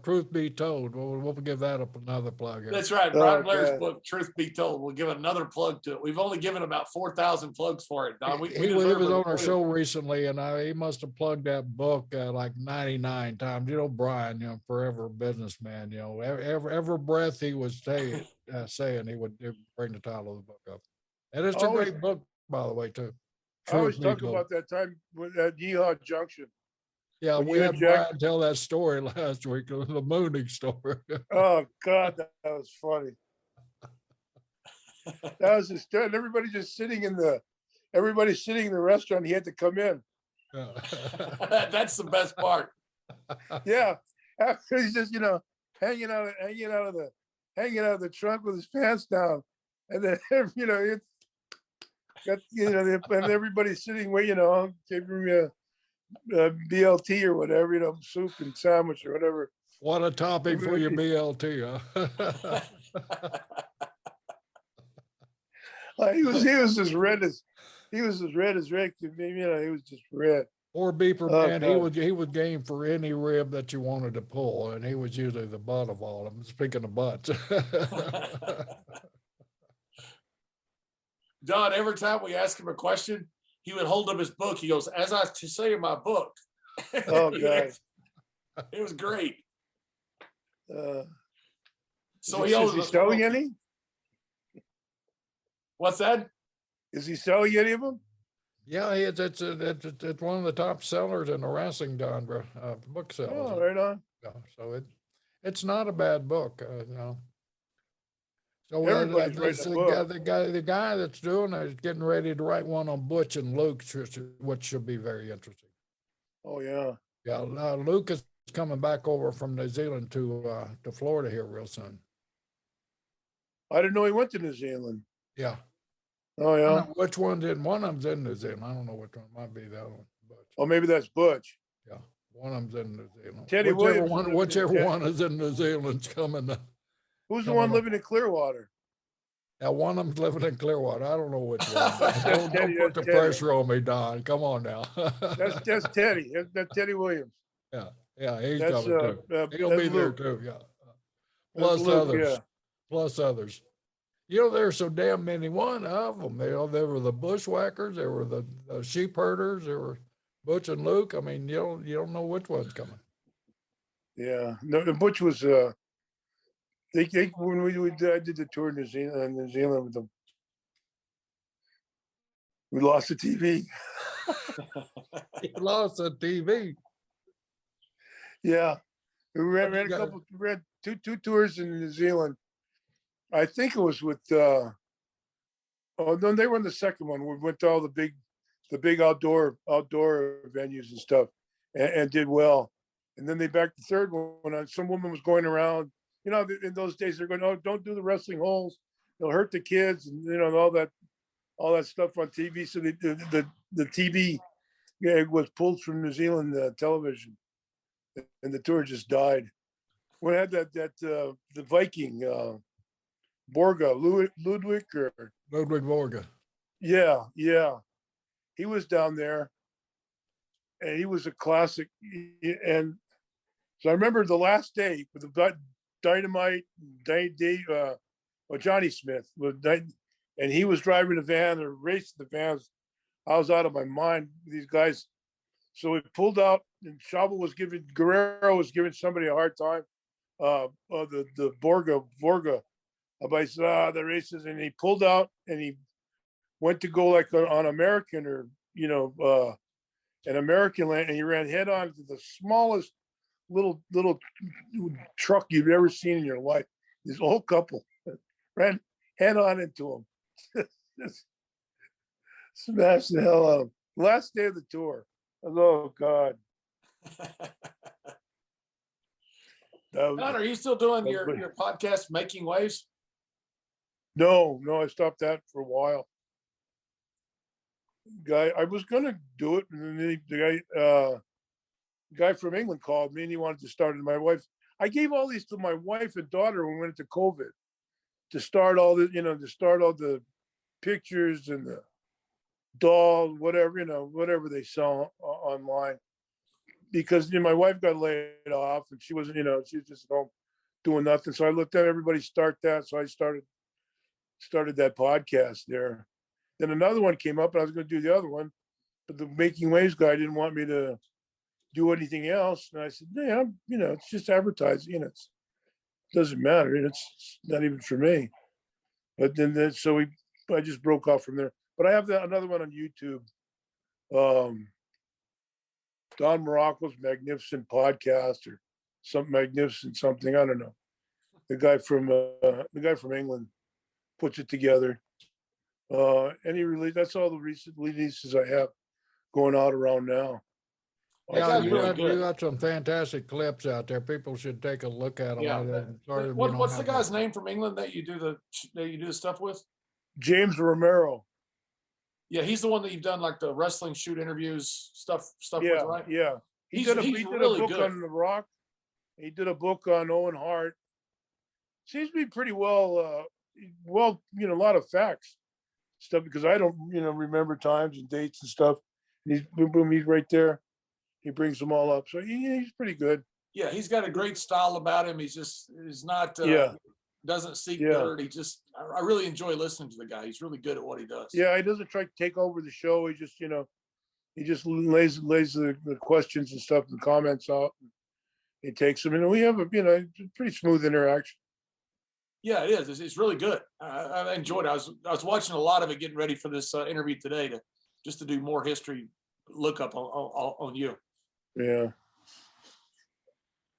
Truth Be Told. We'll give that up another plug. Here. That's right. Brian Blair's book, Truth Be Told. We'll give another plug to it. We've only given about 4,000 plugs for it, Don. He was on our show recently, and he must have plugged that book like 99 times. Brian, forever businessman, every breath he was saying, he would bring the title of the book up. And it's a great book, by the way, too. I always talk about that time at Yeehaw Junction. Yeah, we had Brian tell that story last week, the mooning story. Oh, God, that was funny. That was just, and everybody just sitting in the restaurant. He had to come in. That's the best part. Yeah. After he's just, hanging out of the trunk with his pants down. And then, it's got, and everybody's sitting where, giving me a BLT or whatever, soup and sandwich or whatever. What a topic for your BLT, huh? He was as red as Rick. He was just red. Or Beeper, Oh, man, God. he was game for any rib that you wanted to pull, and he was usually the butt of all of them. Speaking of butts. John, every time we ask him a question, he would hold up his book. He goes, "As I say in my book." Oh, God. It was great. So is he selling any? What's that? Is he selling any of them? Yeah, it's one of the top sellers in the wrestling book sales. Oh, right on. Yeah, so it's not a bad book, So Everybody's writing a book. the guy that's doing it is getting ready to write one on Butch and Luke, which should be very interesting. Oh, yeah. Yeah, Luke is coming back over from New Zealand to Florida here real soon. I didn't know he went to New Zealand. Yeah. Oh, yeah. Which one did? One of them's in New Zealand. I don't know which one. Might be the other one. Butch. Oh, maybe that's Butch. Yeah, one of them's in New Zealand. Teddy Williams. Whichever one is in New Zealand's coming. Who's the one living in Clearwater? Yeah, one of them's living in Clearwater. I don't know which one. Don't put the Teddy. pressure on me, Don. Come on now. That's Teddy. That's Teddy Williams. Yeah, he's That's, coming too. He'll be there Luke. too. Yeah, That's Luke, yeah. plus others. There's so damn many. One of them, there were the bushwhackers, there were the sheep herders, there were Butch and Luke. I mean, you don't know which one's coming. Yeah, no, Butch was. They when I did the tour in New Zealand with them, we lost the TV. He lost the TV. Yeah, we ran two tours in New Zealand. I think it was with. Oh no, they were in the second one. We went to all the big outdoor venues and stuff, and did well. And then they backed the third one. And some woman was going around. In those days they're going, "Oh, don't do the wrestling holes; they'll hurt the kids," and all that stuff on TV. So the TV was pulled from New Zealand television, and the tour just died. We had the Viking Borga Ludwig Borga. Yeah, he was down there, and he was a classic. And so I remember the last day with the Dynamite, Johnny Smith, and he was driving the van or racing the vans. I was out of my mind with these guys. So we pulled out, and Guerrero was giving somebody a hard time. The Borga. I said, the races, and he pulled out, and he went to go like on American or an American land, and he ran head on to the smallest little truck you've ever seen in your life. This old couple ran head on into him. Smashed the hell out of him. Last day of the tour. Oh God. Don, are you still doing your podcast, Making Waves? No, I stopped that for a while. I was gonna do it, and then the guy from England called me, and he wanted to start it. My wife, I gave all these to my wife and daughter when we went into COVID, to start all the pictures and the doll, whatever they sell online. Because my wife got laid off, and she wasn't, she was just at home doing nothing. So I looked at everybody start that, so I started that podcast there. Then another one came up, and I was going to do the other one, but the Making Waves guy didn't want me to do anything else. And I said, "Yeah, it's just advertising. It doesn't matter. It's not even for me." But then I just broke off from there. But I have another one on YouTube. Don Muraco's Magnificent Podcast or some Magnificent something. I don't know. The guy from England puts it together. That's all the recent releases I have. going out around now. That Yeah, guy's you really got good. you got some fantastic clips out there. People should take a look at them. Yeah. Sorry, What's the guy's name from England that you do the stuff with? James Romero. Yeah, he's the one that you've done like the wrestling shoot interviews stuff Yeah, with, right? yeah. He He's did really a book good. on The Rock. He did a book on Owen Hart. Seems to be pretty well, a lot of facts stuff, because I don't, remember times and dates and stuff. And he's boom, boom, he's right there. He brings them all up. So he's pretty good. Yeah, he's got a great style about him. He's not Yeah. doesn't seek Yeah. dirt. I really enjoy listening to the guy. He's really good at what he does. Yeah, he doesn't try to take over the show. He just, he just lays the questions and stuff and comments out. He takes them, and we have a pretty smooth interaction. Yeah, it is. It's really good. I enjoyed it. I was watching a lot of it, getting ready for this interview today to do more history look up on you. Yeah.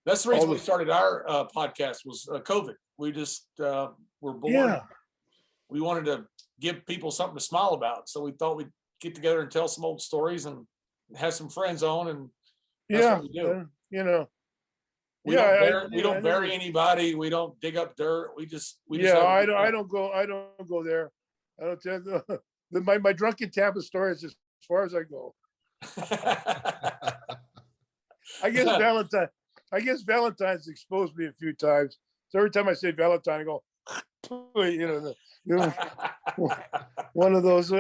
That's the reason we started our podcast was COVID. We just were bored. Yeah. We wanted to give people something to smile about, so we thought we'd get together and tell some old stories and have some friends on, and that's what we do. We don't bury anybody. We don't dig up dirt. We just I don't go there. I don't tell my drunken Tampa story is as far as I go. I guess Valentine's exposed me a few times. So every time I say Valentine, I go, one of those.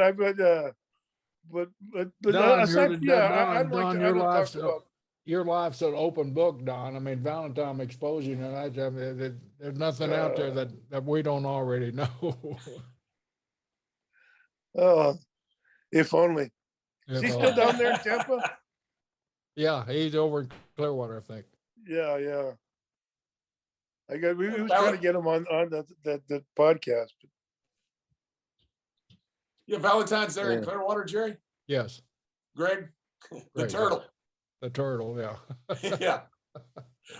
Your life's an open book, Don. I mean, Valentine exposed you, and there's nothing out there that we don't already know. Oh, if only. Is he still down there in Tampa? Yeah, he's over in Clearwater, I think. Yeah. We was trying to get him on that podcast. Yeah, Valentine's there in Clearwater, Jerry? Yes. Greg? The turtle. The turtle, yeah. Yeah.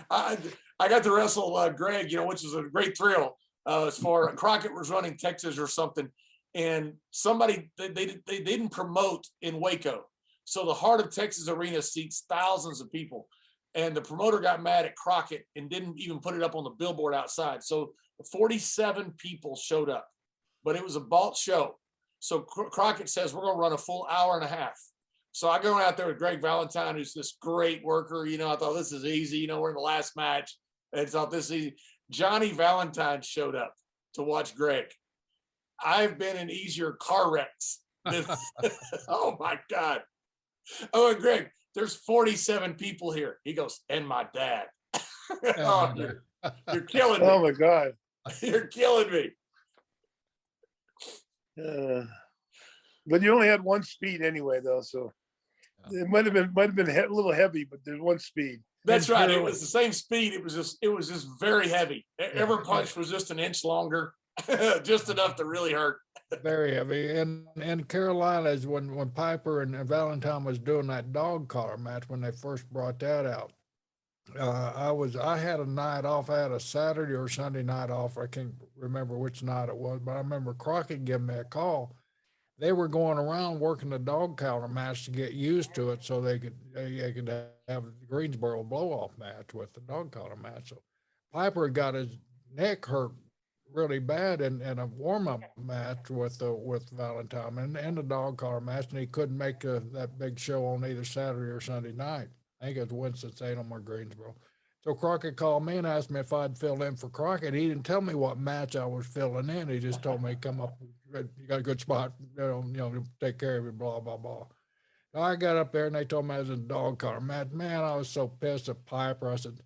I got to wrestle Greg, which was a great thrill. As far Crockett was running Texas or something, and somebody they didn't promote in Waco. So the Heart of Texas Arena seats thousands of people. And the promoter got mad at Crockett and didn't even put it up on the billboard outside. So 47 people showed up, but it was a bought show. So Crockett says, we're going to run a full hour and a half. So I go out there with Greg Valentine, who's this great worker. I thought this is easy. We're in the last match. And thought this is easy. Johnny Valentine showed up to watch Greg. I've been in easier car wrecks. Oh my God. Oh, and Greg, there's 47 people here. He goes, and my dad. Oh, you're killing me. Oh my God. You're killing me. But you only had one speed anyway, though, so it might have been a little heavy, but there's one speed. That's right. It was the same speed. It was just very heavy. Every punch was just an inch longer, just enough to really hurt. Very heavy. And in Carolina is when Piper and Valentine was doing that dog collar match when they first brought that out. I had a night off. I had a Saturday or Sunday night off. I can't remember which night it was, but I remember Crockett giving me a call. They were going around working the dog collar match to get used to it, so they could have the Greensboro blow-off match with the dog collar match. So Piper got his neck hurt really bad in a warm-up match with Valentine and the dog collar match, and he couldn't make that big show on either Saturday or Sunday night. I think it was Winston-Salem or Greensboro. So Crockett called me and asked me if I'd fill in for Crockett. He didn't tell me what match I was filling in. He just told me, come up, you got a good spot, take care of you, blah, blah, blah. So I got up there and they told me I was in a dog collar match. Man, I was so pissed at Piper. I said,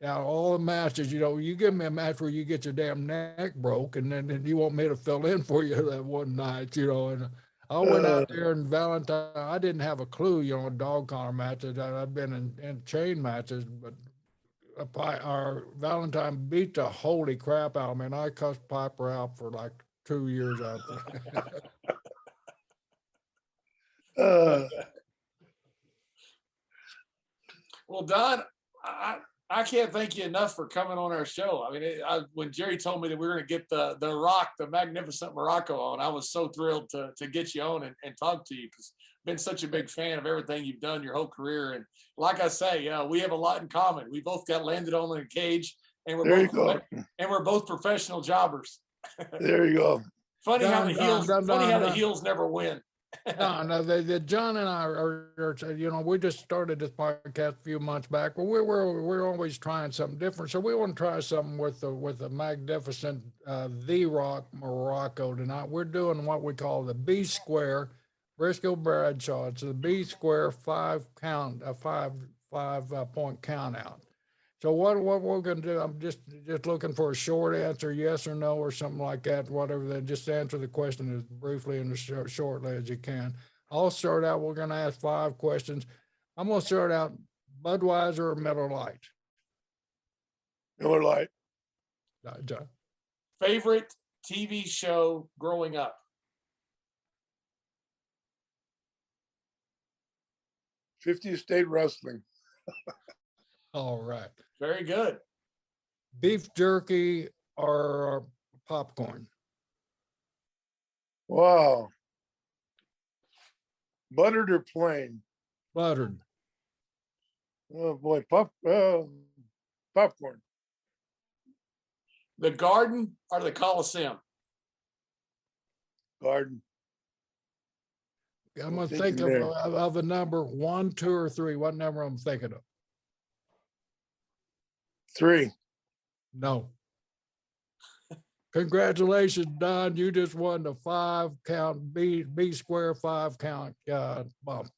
now all the matches, you give me a match where you get your damn neck broke and then you want me to fill in for you that one night, and I went out there and Valentine, I didn't have a clue, dog collar matches. I've been in chain matches, but our Valentine beat the holy crap out of me, and I cussed Piper out for like 2 years after. Well, Don, I can't thank you enough for coming on our show. I mean, when Jerry told me that we were going to get the Rock, the Magnificent Muraco on, I was so thrilled to get you on and talk to you, because I've been such a big fan of everything you've done your whole career. And like I say, we have a lot in common. We both got landed on in a cage, and There you go. we're both professional jobbers. There you go. Funny how the Don. heels never win. No, John and I are, you know, we just started this podcast a few months back, but we're always trying something different. So we want to try something with the magnificent The Rock Muraco tonight. We're doing what we call the B Square Brisco Bradshaw. It's the B Square 5-point count out. So what we're going to do, I'm just looking for a short answer, yes or no, or something like that, whatever. Then just answer the question as briefly and as shortly as you can. I'll start out. We're going to ask 5 questions. I'm going to start out Budweiser or Miller Lite. Miller Lite. John. Favorite TV show growing up? 50th State Wrestling. All right. Very good. Beef jerky or popcorn? Wow. Buttered or plain? Buttered. Oh boy, popcorn. The Garden or the Coliseum? Garden. I'm going to think of a number, 1, 2, or 3. What number I'm thinking of? 3. No. Congratulations, Don. You just won the 5-count B Square 5-count bump.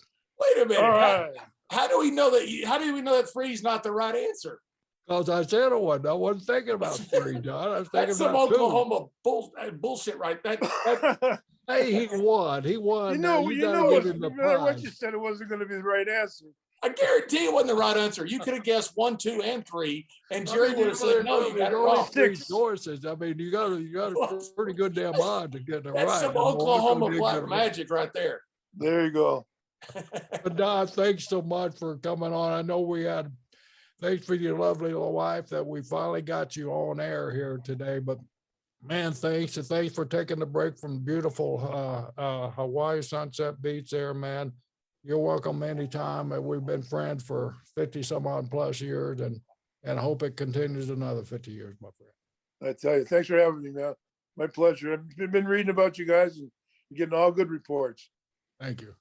Wait a minute. All right. How do we know that? How do we know that 3 is not the right answer? Because I said it wasn't. I wasn't thinking about 3, John. I was thinking That's some about 2. Oklahoma bullshit, right? Hey, he won. He won. You know give him the no matter what prize. you said, it wasn't going to be the right answer. I guarantee it wasn't the right answer. You could have guessed 1, 2, and 3, and Jerry would have said, "No, you got it only wrong." 3 choices. I mean, you got a pretty good damn odds to get it right. That's some I mean, Oklahoma we black couldn't magic right there. There you go. But Don, thanks so much for coming on. I know thanks for your lovely little wife that we finally got you on air here today. But man, thanks. And thanks for taking the break from beautiful Hawaii Sunset Beach there, man. You're welcome anytime. We've been friends for 50 some odd plus years, and I hope it continues another 50 years, my friend. I tell you, thanks for having me, man. My pleasure. I've been reading about you guys and getting all good reports. Thank you.